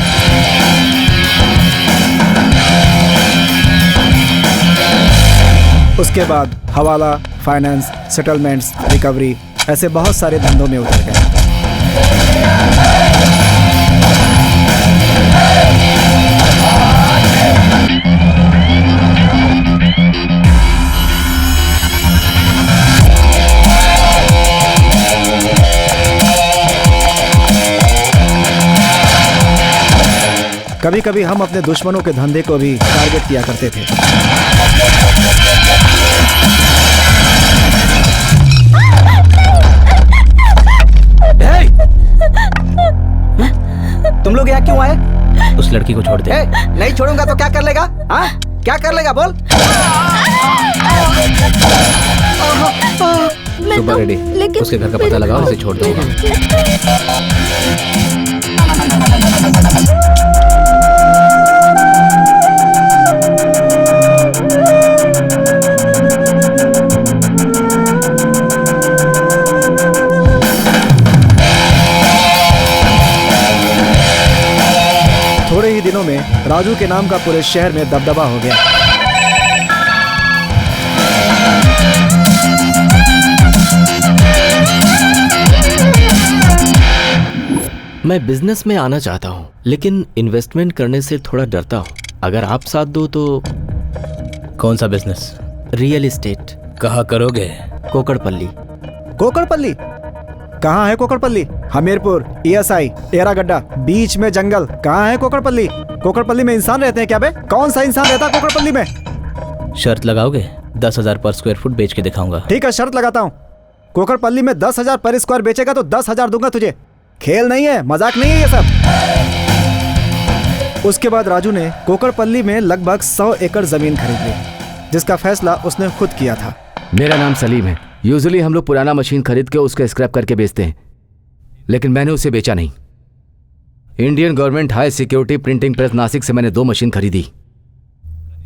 उसके बाद हवाला, फाइनेंस, सेटलमेंट्स, रिकवरी, ऐसे बहुत सारे धंधों में उतर गए। कभी कभी हम अपने दुश्मनों के धंधे को भी टारगेट किया करते थे। तुम लोग यहाँ क्यों आए? उस लड़की को छोड़ दे। नहीं छोड़ूंगा तो क्या कर लेगा? हाँ, क्या कर लेगा बोल? सुबह रेडी, उसके घर का पता लगाओ, उसे छोड़ दो। थोड़े ही दिनों में राजू के नाम का पूरे शहर में दबदबा हो गया। मैं बिजनेस में आना चाहता हूँ, लेकिन इन्वेस्टमेंट करने से थोड़ा डरता हूँ। अगर आप साथ दो तो। कौन सा बिजनेस? Real estate. कहाँ करोगे? कोकड़पल्ली। कोकड़पल्ली? कहाँ है कोकड़पल्ली? हमीरपुर, ESI, एरागड्डा, बीच में जंगल। कहाँ है कोकड़पल्ली? कोकड़पल्ली में इंसान रहते हैं क्या बे? कौन सा इंसान रहता है कोकड़पल्ली में? शर्त लगाओगे? 10,000 पर स्क्वायर फुट बेच के दिखाऊंगा। ठीक है, शर्त लगाता हूँ। कोकड़पल्ली में 10,000 पर स्क्वायर बेचेगा तो 10,000 दूंगा तुझे। खेल नहीं है, मजाक नहीं है ये सब। उसके बाद राजू ने कोकड़पल्ली में लगभग 100 एकड़ जमीन खरीद ली, जिसका फैसला उसने खुद किया था। मेरा नाम सलीम है। यूजुअली हम लोग पुराना मशीन खरीद के उसका स्क्रैप करके बेचते हैं, लेकिन मैंने उसे बेचा नहीं। Indian government high security printing press Nashik से मैंने 2 मशीन खरीदी,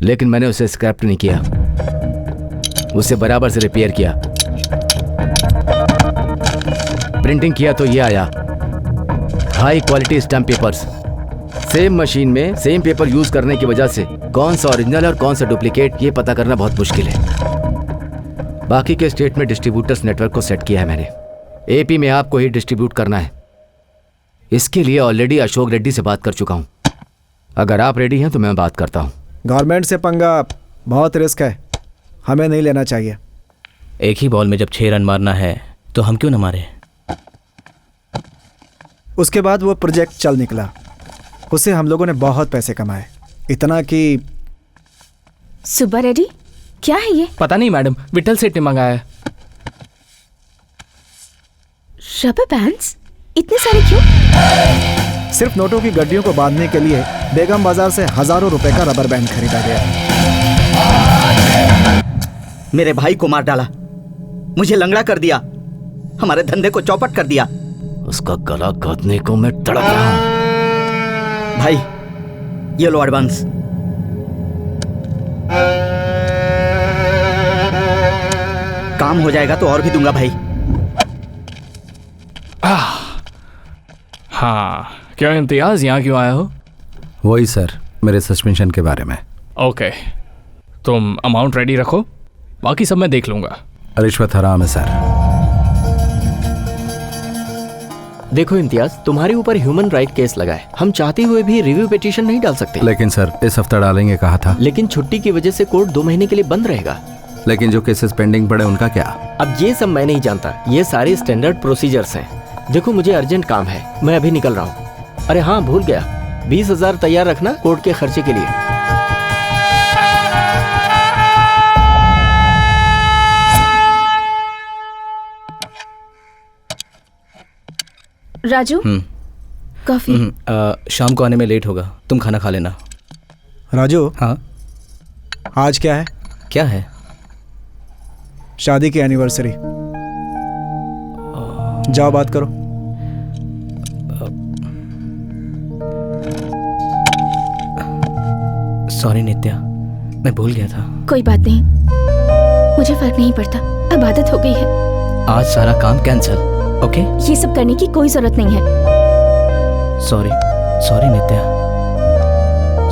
लेकिन मैंने उसे स्क्रैप नहीं किया, उसे बराबर से रिपेयर किया। प्रिंटिंग किया तो ये आया, high quality stamp papers. Same machine में सेम पेपर यूज करने की वजह से कौन सा ओरिजिनल और कौन सा डुप्लीकेट ये पता करना बहुत मुश्किल है। बाकी के स्टेट में डिस्ट्रीब्यूटर्स नेटवर्क को सेट किया है मैंने। AP में आपको ही डिस्ट्रीब्यूट करना है। इसके लिए ऑलरेडी अशोक रेड्डी से बात कर चुका हूं। अगर आप रेडी हैं तो मैं बात करता हूं। गवर्नमेंट से पंगा बहुत रिस्क है, हमें नहीं लेना चाहिए। एक ही बॉल में जब 6 रन मारना है तो हम क्यों न मारे। उसके बाद वो प्रोजेक्ट चल निकला, उससे हम लोगों ने बहुत पैसे कमाए, इतना कि। सुबह रेडी, क्या है ये? पता नहीं मैडम, विठल सेठ ने मंगाया है। रबर बैंड्स इतने सारे क्यों? सिर्फ नोटों की गड्डियों को बांधने के लिए बेगम बाजार से हजारों रुपए का रबर बैंड खरीदा गया। मेरे भाई को मार डाला, मुझे लंगड़ा कर दिया, हमारे धंधे को चौपट कर दिया। उसका गला काटने को मैं तड़प रहा हूं। भाई ये लो एडवांस। काम हो जाएगा तो और भी दूंगा भाई। हाँ, क्या इम्तियाज यहाँ क्यों आया हो? वही सर, मेरे सस्पेंशन के बारे में। ओके, तुम अमाउंट रेडी रखो, बाकी सब मैं देख लूंगा। रिश्वत हराम है सर। देखो इम्तियाज, तुम्हारे ऊपर ह्यूमन राइट केस लगा है। हम चाहते हुए भी रिव्यू पिटीशन नहीं डाल सकते। लेकिन सर इस हफ्ता डालेंगे कहा था। लेकिन छुट्टी की वजह से कोर्ट 2 महीने के लिए बंद रहेगा। लेकिन जो केसेस पेंडिंग पड़े उनका क्या? अब ये सब मैं नहीं जानता, ये सारे स्टैंडर्ड प्रोसीजर्स हैं। देखो मुझे अर्जेंट काम है, मैं अभी निकल रहा हूँ। अरे हाँ, भूल गया, 20,000 तैयार रखना कोर्ट के खर्चे के लिए। राजू, कॉफी। शाम को आने में लेट होगा, तुम खाना खा लेना। राजू। हाँ, आज क्या है? क्या है? शादी की एनिवर्सरी। जाओ बात करो। सॉरी नित्या, मैं भूल गया था। कोई बात नहीं, मुझे फर्क नहीं पड़ता, अब आदत हो गई है। आज सारा काम कैंसिल, ओके? ये सब करने की कोई जरूरत नहीं है। सॉरी, सॉरी नित्या,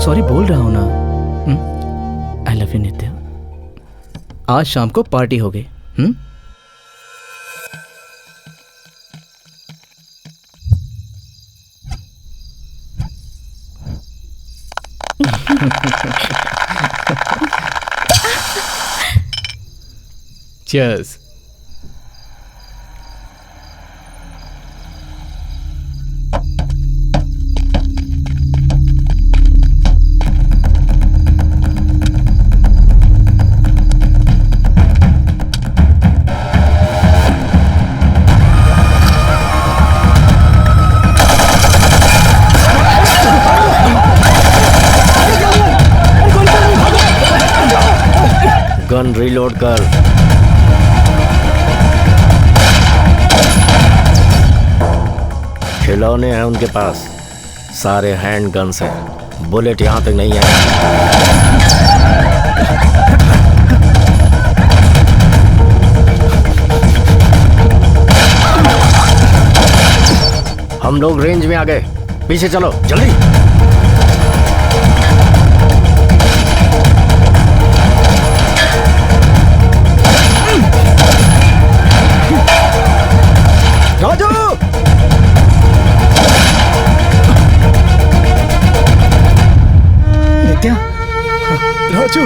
सॉरी बोल रहा हूँ ना। आई लव यू नित्या। आज शाम को पार्टी होगी। Cheers. गन रीलोड कर। खिलौने हैं उनके पास, सारे हैंड गन्स हैं, बुलेट यहां तक नहीं है। हम लोग रेंज में आ गए, पीछे चलो जल्दी। राजू! नित्या! राजू!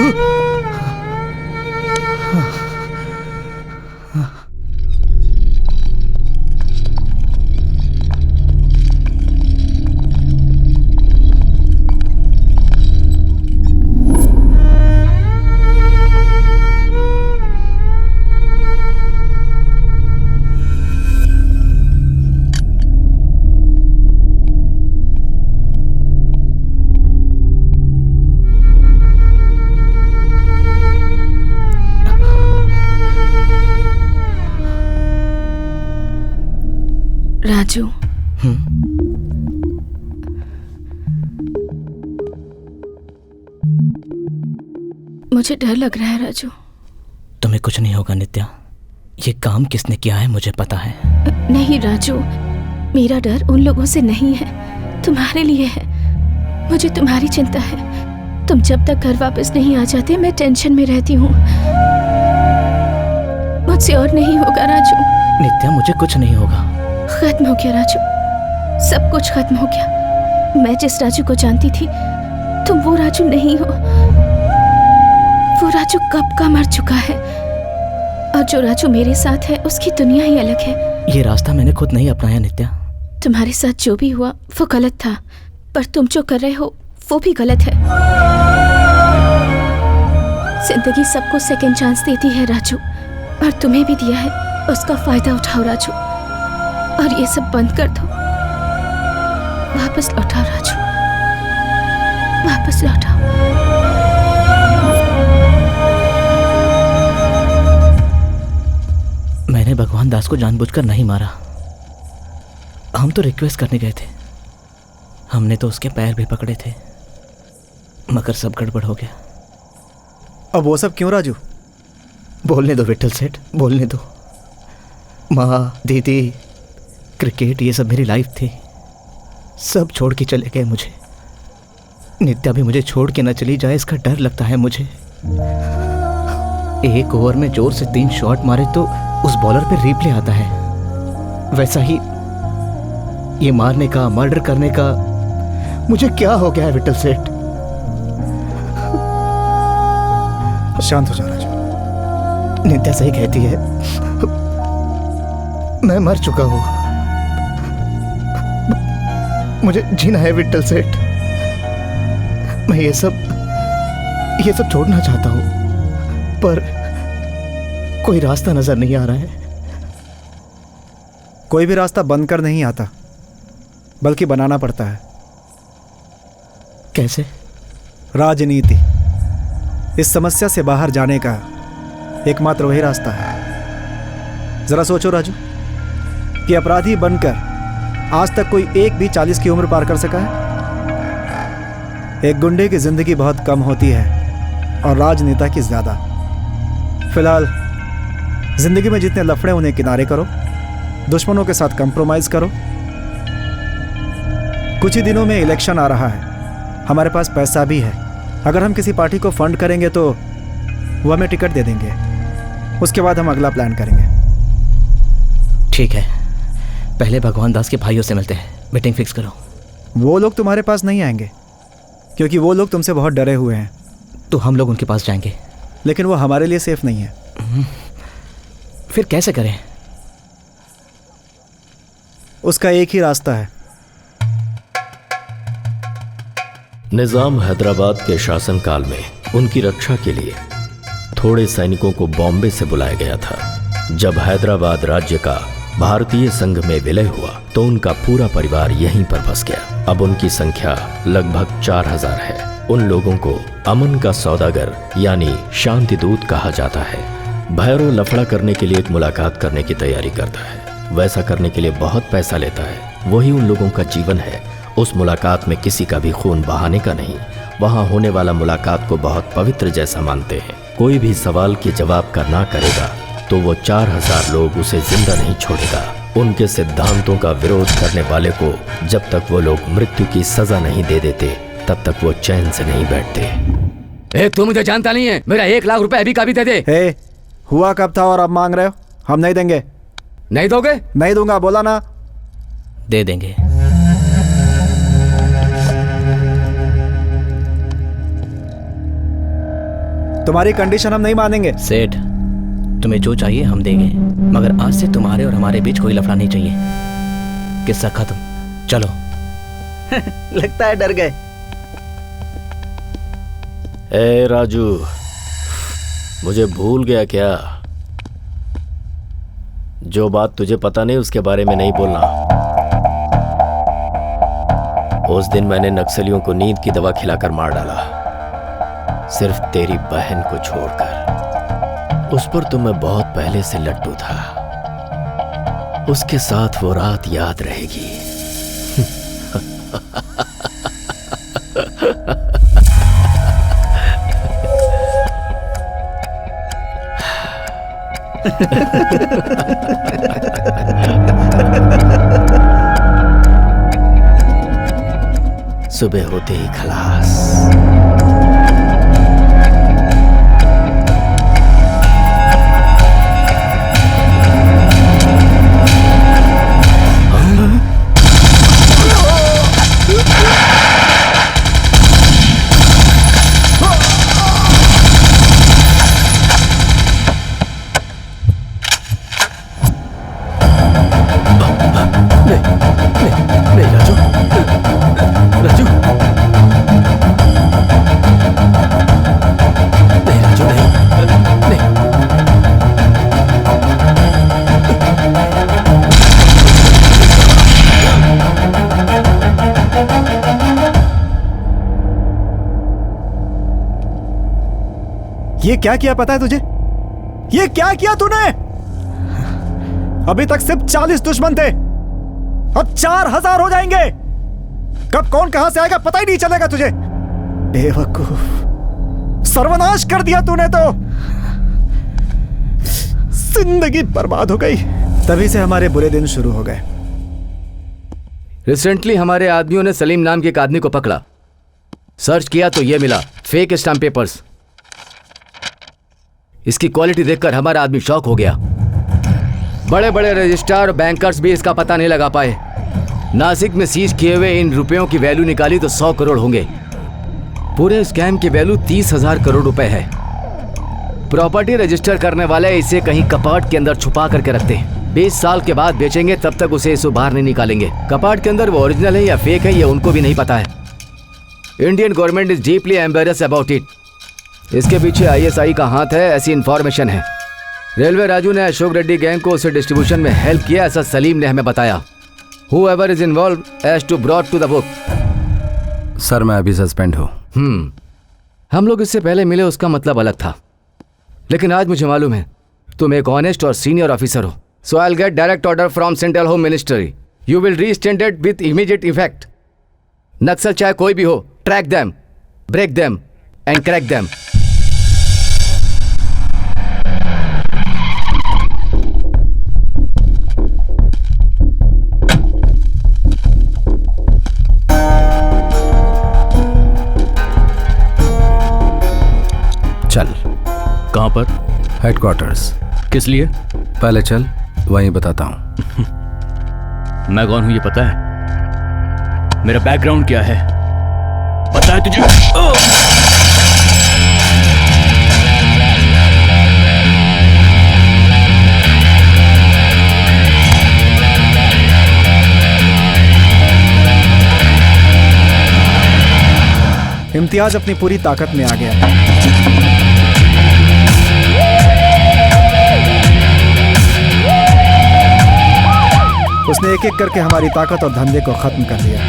राजू, मुझे डर लग रहा है राजू। तुम्हें कुछ नहीं होगा नित्या, ये काम किसने किया है मुझे पता है। नहीं राजू, मेरा डर उन लोगों से नहीं है, तुम्हारे लिए है। मुझे तुम्हारी चिंता है। तुम जब तक घर वापस नहीं आ जाते मैं टेंशन में रहती हूँ। मुझसे और नहीं होगा राजू। नित्या मुझे कुछ नहीं होगा। खत्म हो गया राजू, सब कुछ खत्म हो गया। मैं जिस राजू को जानती थी तुम वो राजू नहीं हो। वो राजू कब का मर चुका है और जो राजू मेरे साथ है उसकी दुनिया ही अलग है। ये रास्ता मैंने खुद नहीं अपनाया नित्या। तुम्हारे साथ जो भी हुआ वो गलत था, पर तुम जो कर रहे हो वो भी गलत है। जिंदगी सबको सेकंड चांस देती है राजू, और तुम्हें भी दिया है। उसका फायदा उठाओ राजू, और ये सब बंद कर दो। वापस लौटाओ राजू, वापस लौटाओ। मैंने भगवान दास को जानबूझकर नहीं मारा। हम तो रिक्वेस्ट करने गए थे। हमने तो उसके पैर भी पकड़े थे, मगर सब गड़बड़ हो गया। अब वो सब क्यों राजू? बोलने दो विट्ठल सेठ, बोलने दो। माँ, दीदी, क्रिकेट, ये सब मेरी लाइफ थी। सब छोड़ के चले गए मुझे। नित्या भी मुझे छोड़ के न चली जाए इसका डर लगता है मुझे। एक ओवर में जोर से 3 शॉट मारे तो उस बॉलर पे रिप्ले आता है। वैसा ही ये मारने का, मर्डर करने का मुझे क्या हो गया है विट्ठल सेठ? शांत हो जा राजू। नित्या सही कहती है, मैं मर चुका हूं। मुझे जीना है विट्ठल सेठ। मैं ये सब छोड़ना चाहता हूं, पर कोई रास्ता नजर नहीं आ रहा है। कोई भी रास्ता बंद कर नहीं आता, बल्कि बनाना पड़ता है। कैसे? राजनीति। इस समस्या से बाहर जाने का एकमात्र वही रास्ता है। जरा सोचो राजू कि अपराधी बनकर आज तक कोई एक भी 40 की उम्र पार कर सका है? एक गुंडे की जिंदगी बहुत कम होती है और राजनेता की ज्यादा। फिलहाल जिंदगी में जितने लफड़े उन्हें किनारे करो, दुश्मनों के साथ कंप्रोमाइज करो। कुछ ही दिनों में इलेक्शन आ रहा है, हमारे पास पैसा भी है। अगर हम किसी पार्टी को फंड करेंगे तो वो हमें टिकट दे देंगे। उसके बाद हम अगला प्लान करेंगे। ठीक है, पहले भगवान दास के भाइयों से मिलते हैं। मीटिंग फिक्स करो। वो लोग तुम्हारे पास नहीं आएंगे, क्योंकि वो लोग तुमसे बहुत डरे हुए हैं। तो हम लोग उनके पास जाएंगे। लेकिन वो हमारे लिए सेफ नहीं है। फिर कैसे करें? उसका एक ही रास्ता है। निजाम हैदराबाद के शासनकाल में उनकी रक्षा के लिए थोड़े सैनिकों को बॉम्बे से बुलाया गया था। जब हैदराबाद राज्य का भारतीय संघ में विलय हुआ तो उनका पूरा परिवार यहीं पर बस गया। अब उनकी संख्या लगभग 4000 है। उन लोगों को अमन का सौदागर यानी शांति दूत कहा जाता है। भैरव लफड़ा करने के लिए एक मुलाकात करने की तैयारी करता है। वैसा करने के लिए बहुत पैसा लेता है। वही उन लोगों का जीवन है। उस मुलाकात में किसी का भी खून बहाने का नहीं। वहां होने वाला मुलाकात को बहुत पवित्र जैसा मानते हैं। कोई भी सवाल के जवाब का ना करेगा तो वो 4000 लोग उसे जिंदा नहीं छोड़ेगा। उनके सिद्धांतों का विरोध करने वाले को जब तक वो लोग मृत्यु की सजा नहीं दे देते तब तक वो चैन से नहीं बैठते। तू मुझे जानता नहीं है, मेरा 1 लाख रुपए अभी का भी दे दे। हे, हुआ कब था और अब मांग रहे हो? हम नहीं देंगे। नहीं दोगे? नहीं दूंगा, बोला ना। दे देंगे। तुम्हारी कंडीशन हम नहीं मानेंगे। सेठ, तुम्हें जो चाहिए हम देंगे, मगर आज से तुम्हारे और हमारे बीच कोई लफड़ा नहीं चाहिए। किस्सा खत्म, चलो। लगता है डर गए। ए राजू, मुझे भूल गया क्या? जो बात तुझे पता नहीं उसके बारे में नहीं बोलना। उस दिन मैंने नक्सलियों को नींद की दवा खिलाकर मार डाला, सिर्फ तेरी बहन को छोड़कर। उस पर तो मैं बहुत पहले से लट्टू था। उसके साथ वो रात याद रहेगी। सुबह होते ही खलास। ये क्या किया पता है तुझे? ये क्या किया तूने? अभी तक सिर्फ 40 दुश्मन थे, अब 4000 हो जाएंगे। कब कौन कहां से आएगा पता ही नहीं चलेगा तुझे। बेवकूफ, सर्वनाश कर दिया तूने तो। जिंदगी बर्बाद हो गई। तभी से हमारे बुरे दिन शुरू हो गए। रिसेंटली हमारे आदमियों ने सलीम नाम के एक आदमी को पकड़ा। सर्च किया तो ये मिला, फेक स्टैम्प पेपर्स। इसकी क्वालिटी देखकर हमारा आदमी शॉक हो गया। बड़े बड़े रजिस्ट्रार और बैंकर्स भी इसका पता नहीं लगा पाए। नासिक में सीज किए हुए इन रुपयों की वैल्यू निकाली तो 100 करोड़ होंगे। पूरे स्कैम की वैल्यू 30,000 करोड़ रुपए है। प्रॉपर्टी रजिस्टर करने वाले इसे कहीं कपाट के अंदर छुपा करके रखते हैं। 20 साल के बाद बेचेंगे तब तक उसे इसे बाहर नहीं निकालेंगे। कपाट के अंदर वो ओरिजिनल है या फेक है ये उनको भी नहीं पता है। Indian government is deeply embarrassed about it. इसके पीछे ISI का हाथ है, ऐसी इंफॉर्मेशन है। रेलवे राजू ने अशोक रेड्डी गैंग को उसे डिस्ट्रीब्यूशन में हेल्प किया, ऐसा सलीम ने हमें बताया। Whoever is involved has to brought to the book. Sir मैं अभी सस्पेंड हूँ। हम लोग इससे पहले मिले उसका मतलब अलग था, लेकिन आज मुझे मालूम है तुम एक ऑनेस्ट और सीनियर ऑफिसर हो। So I'll get direct order from Central Home Ministry. You will re-stand it with immediate effect. नक्सल चाहे कोई भी हो, track them, break them and crack them. चल। कहाँ पर? हेडक्वार्टर्स। किस लिए? पहले चल, वहीं बताता हूँ। मैं कौन हूँ ये पता है? मेरा बैकग्राउंड क्या है पता है तुझे? इम्तियाज अपनी पूरी ताकत में आ गया। उसने एक एक करके हमारी ताकत और धंधे को खत्म कर दिया।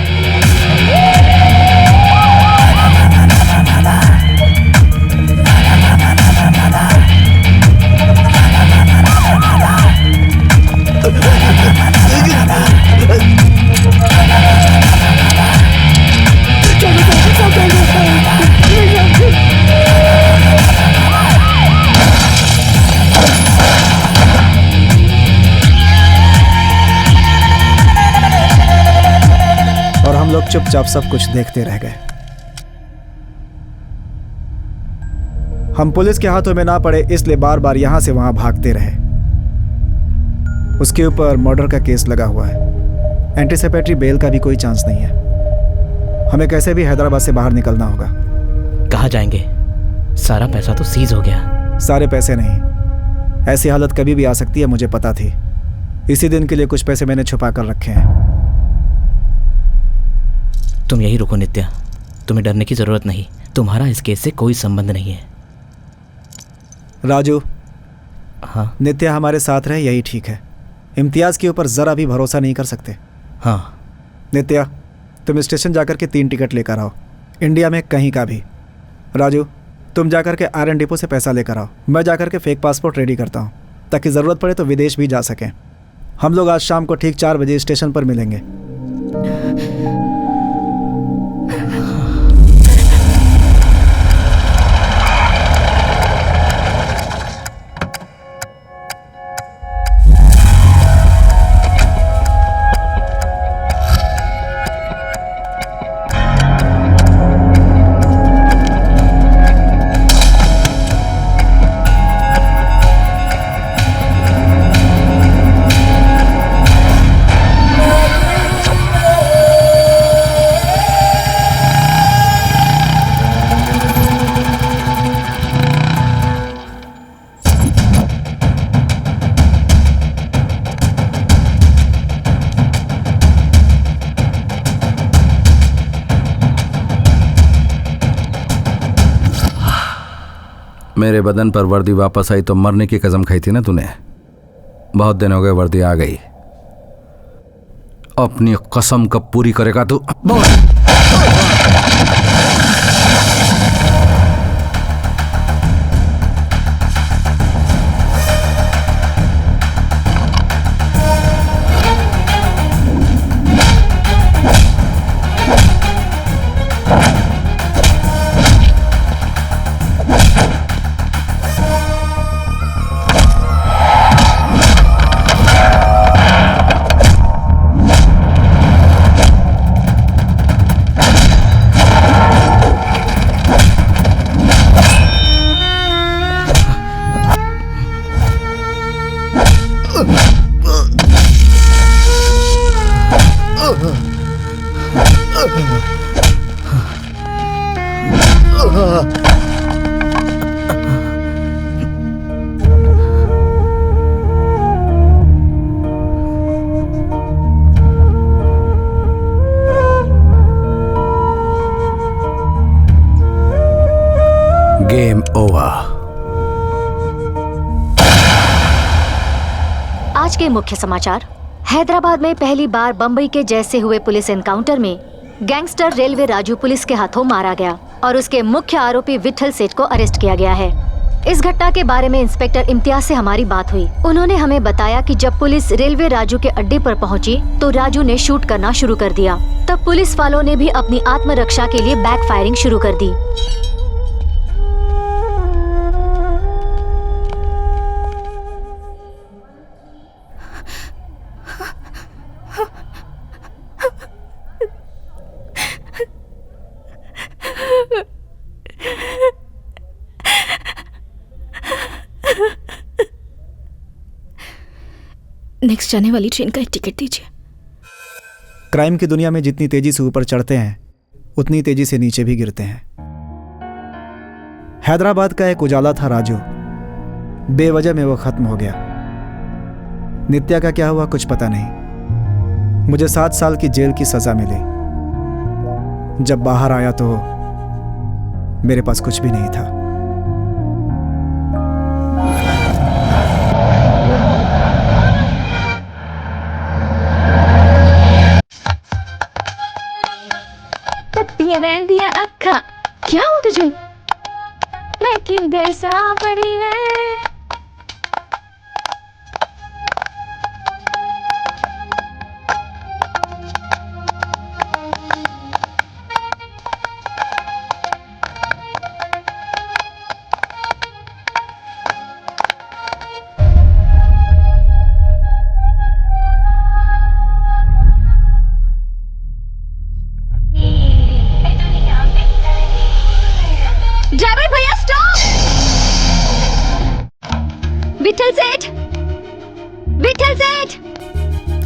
चुपचाप सब कुछ देखते रह गए। हम पुलिस के हाथों में ना पड़े इसलिए बार बार यहां से वहां भागते रहे। उसके ऊपर मर्डर का केस लगा हुआ है। एंटीसिपेटरी बेल का भी कोई चांस नहीं है। हमें कैसे भी हैदराबाद से बाहर निकलना होगा। कहाँ जाएंगे? सारा पैसा तो सीज हो गया। सारे पैसे नहीं, ऐसी हालत कभी भी आ सकती है, मुझे पता थी। इसी दिन के लिए कुछ पैसे मैंने छुपा कर रखे हैं। तुम यही रुको नित्या, तुम्हें डरने की जरूरत नहीं। तुम्हारा इस केस से कोई संबंध नहीं है। राजू, हाँ, नित्या हमारे साथ रहे यही ठीक है। इम्तियाज के ऊपर जरा भी भरोसा नहीं कर सकते। हाँ नित्या, तुम स्टेशन जाकर के 3 टिकट लेकर आओ, इंडिया में कहीं का भी। राजू, तुम जाकर के आयरन डिपो से पैसा लेकर आओ। मैं जाकर के फेक पासपोर्ट रेडी करता हूँ ताकि ज़रूरत पड़े तो विदेश भी जा सकें। हम लोग आज शाम को ठीक 4 बजे स्टेशन पर मिलेंगे। मेरे बदन पर वर्दी वापस आई तो मरने की कसम खाई थी ना तूने। बहुत दिन हो गए, वर्दी आ गई। अपनी कसम कब पूरी करेगा तू? Game over. आज के मुख्य समाचार। हैदराबाद में पहली बार बंबई के जैसे हुए पुलिस एनकाउंटर में गैंगस्टर रेलवे राजू पुलिस के हाथों मारा गया और उसके मुख्य आरोपी विठल सेठ को अरेस्ट किया गया है। इस घटना के बारे में इंस्पेक्टर इम्तियाज से हमारी बात हुई। उन्होंने हमें बताया कि जब पुलिस रेलवे राजू के अड्डे पर पहुंची तो राजू ने शूट करना शुरू कर दिया। तब पुलिस वालों ने भी अपनी आत्मरक्षा के लिए बैक फायरिंग शुरू कर दी। नेक्स्ट जाने वाली ट्रेन का एक टिकट दीजिए। क्राइम की दुनिया में जितनी तेजी से ऊपर चढ़ते हैं उतनी तेजी से नीचे भी गिरते हैं। हैदराबाद का एक उजाला था राजू, बेवजह में वो खत्म हो गया। नित्या का क्या हुआ कुछ पता नहीं। मुझे 7 साल की जेल की सजा मिली। जब बाहर आया तो मेरे पास कुछ भी नहीं था। रहन दिया अक्खा, क्या हो तुझे? मैं किधर सा पड़ी है।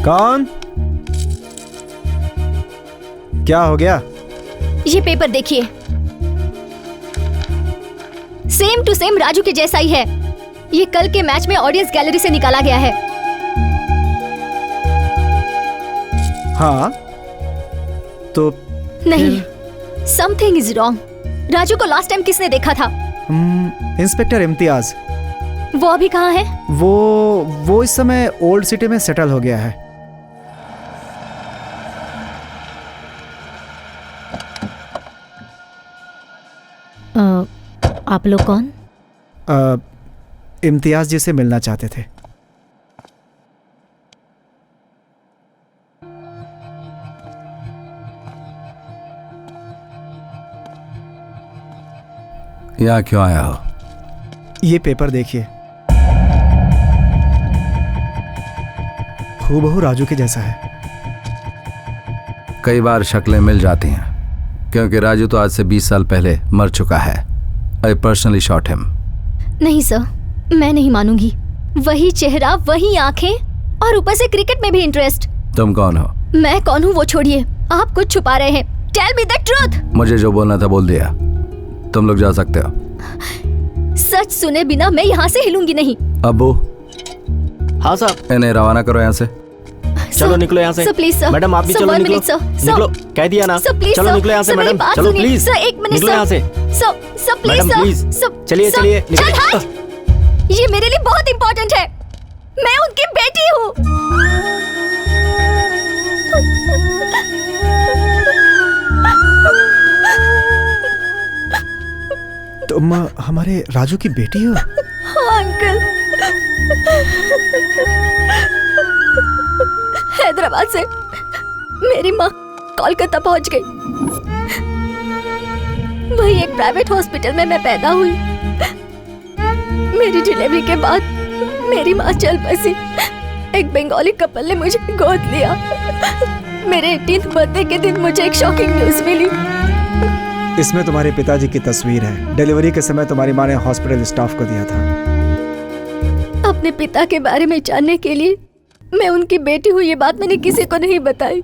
कौन? क्या हो गया? ये पेपर देखिए, सेम टू सेम राजू के जैसा ही है। ये कल के मैच में ऑडियंस गैलरी से निकाला गया है। हाँ तो नहीं, समथिंग इज रॉन्ग। राजू को लास्ट टाइम किसने देखा था? इंस्पेक्टर इम्तियाज। वो अभी कहाँ है? वो इस समय ओल्ड सिटी में सेटल हो गया है। आप लोग कौन? इम्तियाज जी से मिलना चाहते थे। यहाँ क्यों आया हो? ये पेपर देखिए, हूबहू राजू के जैसा है। कई बार शक्लें मिल जाती हैं, क्योंकि राजू तो आज से 20 साल पहले मर चुका है। I personally shot him. नहीं सर, मैं नहीं मानूंगी। वही चेहरा, वही आंखें, और ऊपर से क्रिकेट में भी इंटरेस्ट। तुम कौन हो? मैं कौन हूँ वो छोड़िए, आप कुछ छुपा रहे हैं। Tell me the truth. मुझे जो बोलना था बोल दिया, तुम लोग जा सकते हो। सच सुने बिना मैं यहाँ से हिलूंगी नहीं। अब्बू। हाँ साहब। इन्हें रवाना करो यहाँ से। चलो निकलो यहाँ से। Sir please sir. मैडम आप भी सर, चलो, one निकलो। minute, sir. निकलो, कह दिया ना। सर प्लीज चलो सर। निकलो यहाँ से सर, मेरी मैडम। बात चलो सुनिए। प्लीज। सर एक मिनट निकलो सर। यहाँ से। Sir please madam, sir. Please. Sir, चलिए, सर, चलिए, चल निकलिए। हट। ये मेरे लिए बहुत इंपॉर्टेंट है। मैं उनकी बेटी हूँ। तुम हमारे राजू की बेटी हो? हाँ अंकल। हैदराबाद से मेरी माँ कोलकाता पहुंच गई। वही एक प्राइवेट हॉस्पिटल में मैं पैदा हुई। मेरी डिलीवरी के बाद मेरी माँ चल बसी। एक बंगाली कपल ने मुझे गोद लिया। मेरे 18th बर्थडे के दिन मुझे एक शॉकिंग न्यूज मिली। इसमें तुम्हारे पिताजी की तस्वीर है। डिलीवरी के समय तुम्हारी माँ ने हॉस्पिटल स्टाफ को दिया था। अपने पिता के बारे में जानने के लिए मैं उनकी बेटी हूँ, ये बात मैंने किसी को नहीं बताई।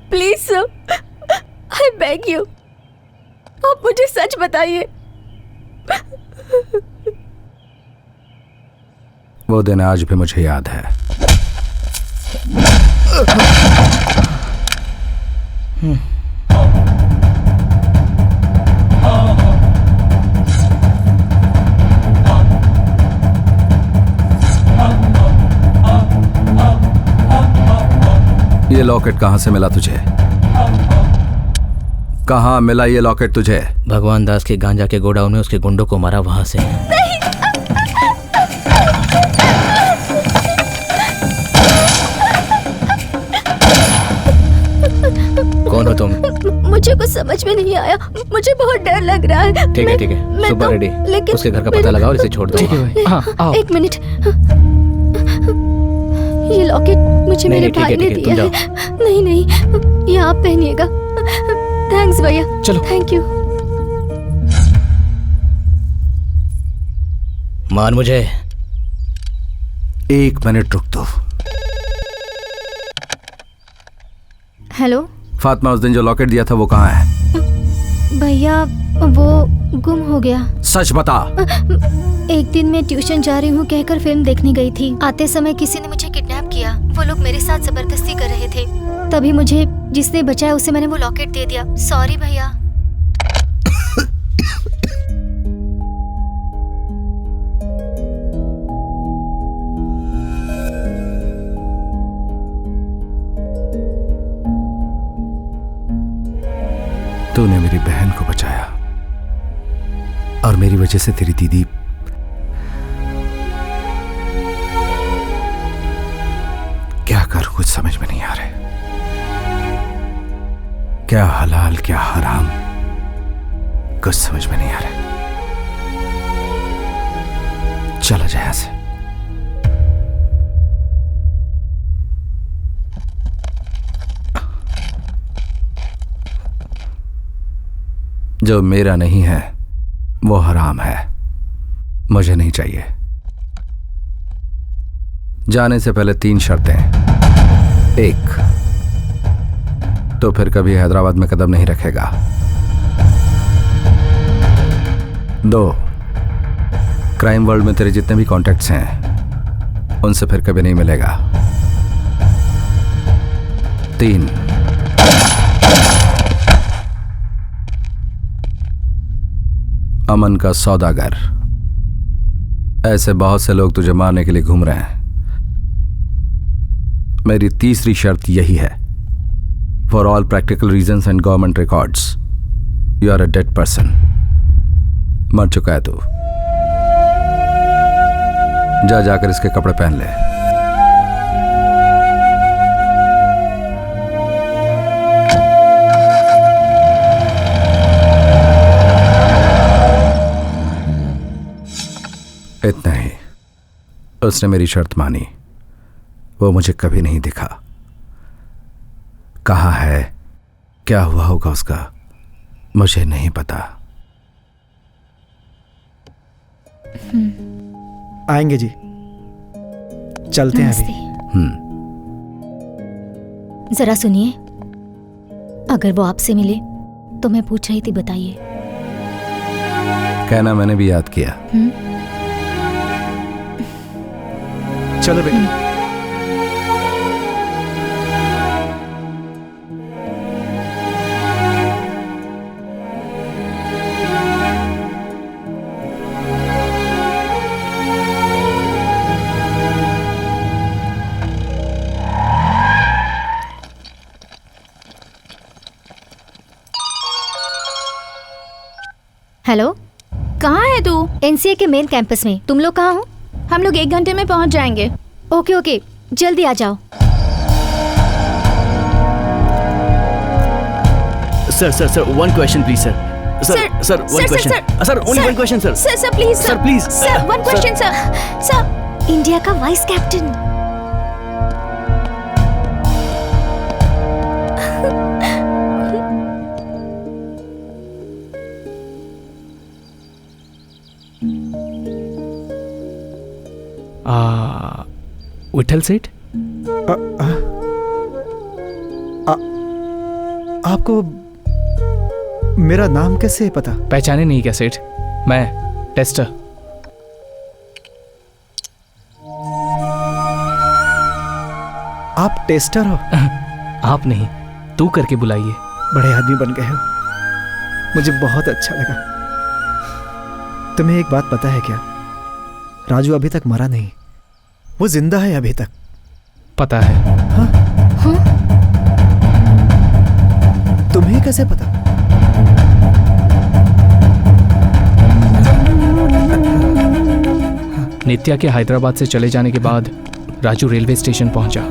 Please sir, I beg you, आप मुझे सच बताइए। वो दिन आज भी मुझे याद है। ये लॉकेट कहां से मिला तुझे? कहां मिला ये लॉकेट तुझे? भगवान दास के गांजा के गोडाउन में उसके गुंडों को मारा, वहां से। कौन हो तुम? मुझे कुछ समझ में नहीं आया। मुझे बहुत डर लग रहा है। ठीक है, ठीक है, सुबह रेडी। लेकिन उसके घर का पता लगाओ और इसे छोड़ दो। ठीक है भाई। हाँ, आओ। एक मिनट, ये लॉकेट मुझे मेरे भाई ने दिया है। नहीं नहीं, ये आप पहनिएगा। थैंक्स भैया। चलो। Thank you. मान मुझे। एक मिनट रुक दो। हेलो फातिमा, उस दिन जो लॉकेट दिया था वो कहाँ है? भैया, वो गुम हो गया। सच बता। एक दिन मैं ट्यूशन जा रही हूँ कहकर फिल्म देखने गई थी। आते समय किसी ने मुझे किडनैप किया। वो लोग मेरे साथ जबरदस्ती कर रहे थे। तभी मुझे जिसने बचाया उसे मैंने वो लॉकेट दे दिया। सॉरी भैया। तूने मेरी बहन को बचाया और मेरी वजह से तेरी दीदी क्या करूं कुछ समझ में नहीं आ रहा। क्या हलाल क्या हराम कुछ समझ में नहीं आ रहा। चला जाए यहां से। जो मेरा नहीं है वो हराम है, मुझे नहीं चाहिए। जाने से पहले 3 शर्तें। 1, तो फिर कभी हैदराबाद में कदम नहीं रखेगा। 2, क्राइम वर्ल्ड में तेरे जितने भी कॉन्टैक्ट्स हैं उनसे फिर कभी नहीं मिलेगा। 3, अमन का सौदागर। ऐसे बहुत से लोग तुझे मारने के लिए घूम रहे हैं। मेरी तीसरी शर्त यही है, for all practical reasons and government records, you are a dead person. मर चुका है तू। जा जाकर इसके कपड़े पहन ले। इतना ही। उसने मेरी शर्त मानी। वो मुझे कभी नहीं दिखा। कहाँ है, क्या हुआ होगा उसका, मुझे नहीं पता। आएंगे जी, चलते हैं अभी। जरा सुनिए, अगर वो आपसे मिले तो मैं पूछ रही थी, बताइए। कहना मैंने भी याद किया। चलो बेटा। हेलो, कहाँ है तू? एनसीए के मेन कैंपस में। तुम लोग कहाँ हो? हम लोग 1 घंटे में पहुँच जाएंगे। ओके ओके, जल्दी आ जाओ। Sir 1 question please sir. 1 question sir, only 1 question sir. Sir please sir please sir 1 question sir. India का वाइस कैप्टन। विठल सेठ, आपको मेरा नाम कैसे पता? पहचाने नहीं क्या सेठ? मैं टेस्टर। आप टेस्टर हो? आप नहीं, तू करके बुलाइए। बड़े आदमी बन गए हो, मुझे बहुत अच्छा लगा। तुम्हें एक बात पता है क्या? राजू अभी तक मरा नहीं, वो जिंदा है अभी तक। पता है। हाँ? हाँ? तुम्हें कैसे पता? नित्या के हैदराबाद से चले जाने के बाद राजू रेलवे स्टेशन पहुंचा।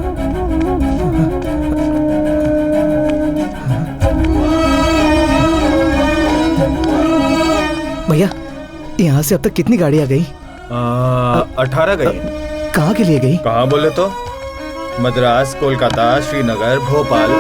भैया, यहाँ से अब तक कितनी गाड़ियाँ गई? 18 गई। कहाँ के लिए गई? कहाँ बोले तो? मद्रास, कोलकाता, श्रीनगर, भोपाल।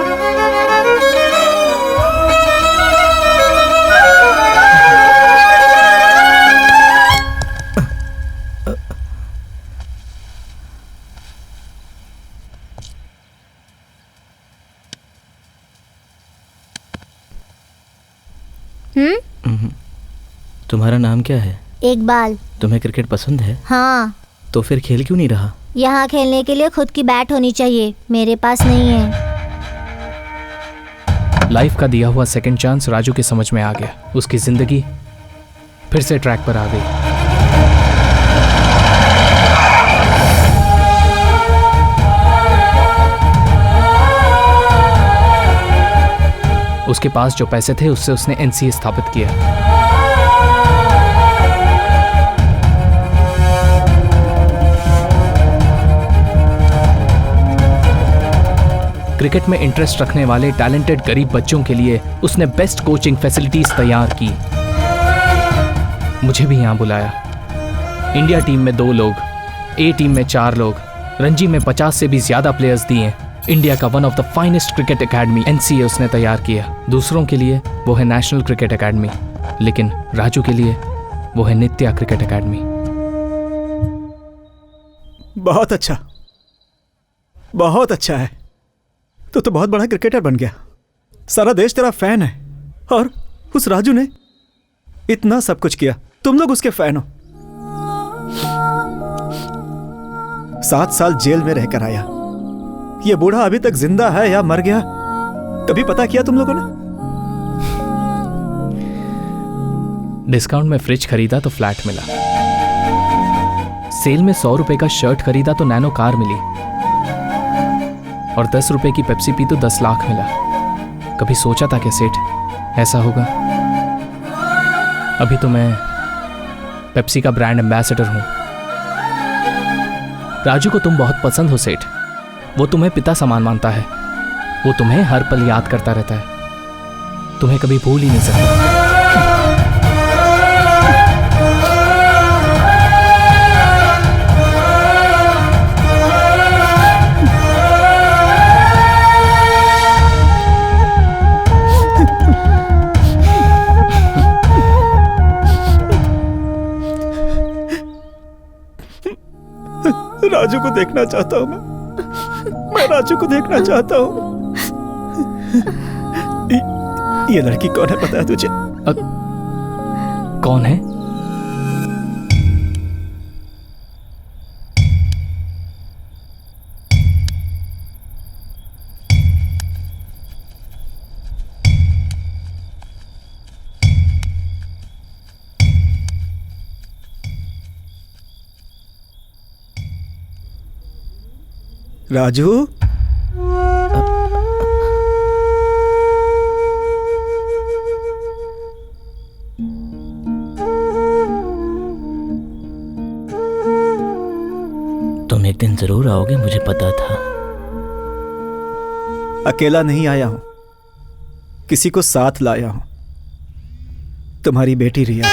तुम्हारा नाम क्या है? इकबाल। तुम्हें क्रिकेट पसंद है? हाँ। तो फिर खेल क्यों नहीं रहा? यहाँ खेलने के लिए खुद की बैट होनी चाहिए, मेरे पास नहीं है। लाइफ का दिया हुआ सेकंड चांस राजू के समझ में आ गया। उसकी जिंदगी फिर से ट्रैक पर आ गई। उसके पास जो पैसे थे उससे उसने एनसीए स्थापित किया। क्रिकेट में इंटरेस्ट रखने वाले टैलेंटेड गरीब बच्चों के लिए उसने बेस्ट कोचिंग फैसिलिटीज तैयार की। मुझे भी यहां बुलाया। इंडिया टीम में 2 लोग, ए टीम में 4 लोग, रणजी में 50 से भी ज्यादा प्लेयर्स दिए। इंडिया का one of the finest cricket academy NCA उसने तैयार किया। दूसरों के लिए वो है नेशनल क्रिकेट एकेडमी, लेकिन राजू के लिए वो है नित्या क्रिकेट एकेडमी। बहुत अच्छा, बहुत अच्छा है। तो बहुत बड़ा क्रिकेटर बन गया। सारा देश तेरा फैन है। और उस राजू ने इतना सब कुछ किया, तुम लोग उसके फैन हो। 7 साल जेल में रहकर आया। ये बूढ़ा अभी तक जिंदा है या मर गया, कभी पता किया तुम लोगों ने? डिस्काउंट में फ्रिज खरीदा तो फ्लैट मिला, सेल में 100 रुपए का शर्ट खरीदा तो नैनो कार मिली, और 10 रुपए की पेप्सी पी तो 10 लाख मिला। कभी सोचा था क्या सेठ ऐसा होगा? अभी तो मैं पेप्सी का ब्रांड एम्बेसडर हूं। राजू को तुम बहुत पसंद हो सेठ। वो तुम्हें पिता समान मानता है। वो तुम्हें हर पल याद करता रहता है। तुम्हें कभी भूल ही नहीं सकता। राजू को देखना चाहता हूं मैं राजू को देखना चाहता हूं। ये लड़की कौन है पता है तुझे? कौन है? राजू, तुम एक दिन जरूर आओगे, मुझे पता था। अकेला नहीं आया हूं, किसी को साथ लाया हूं। तुम्हारी बेटी रिया।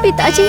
पिताजी,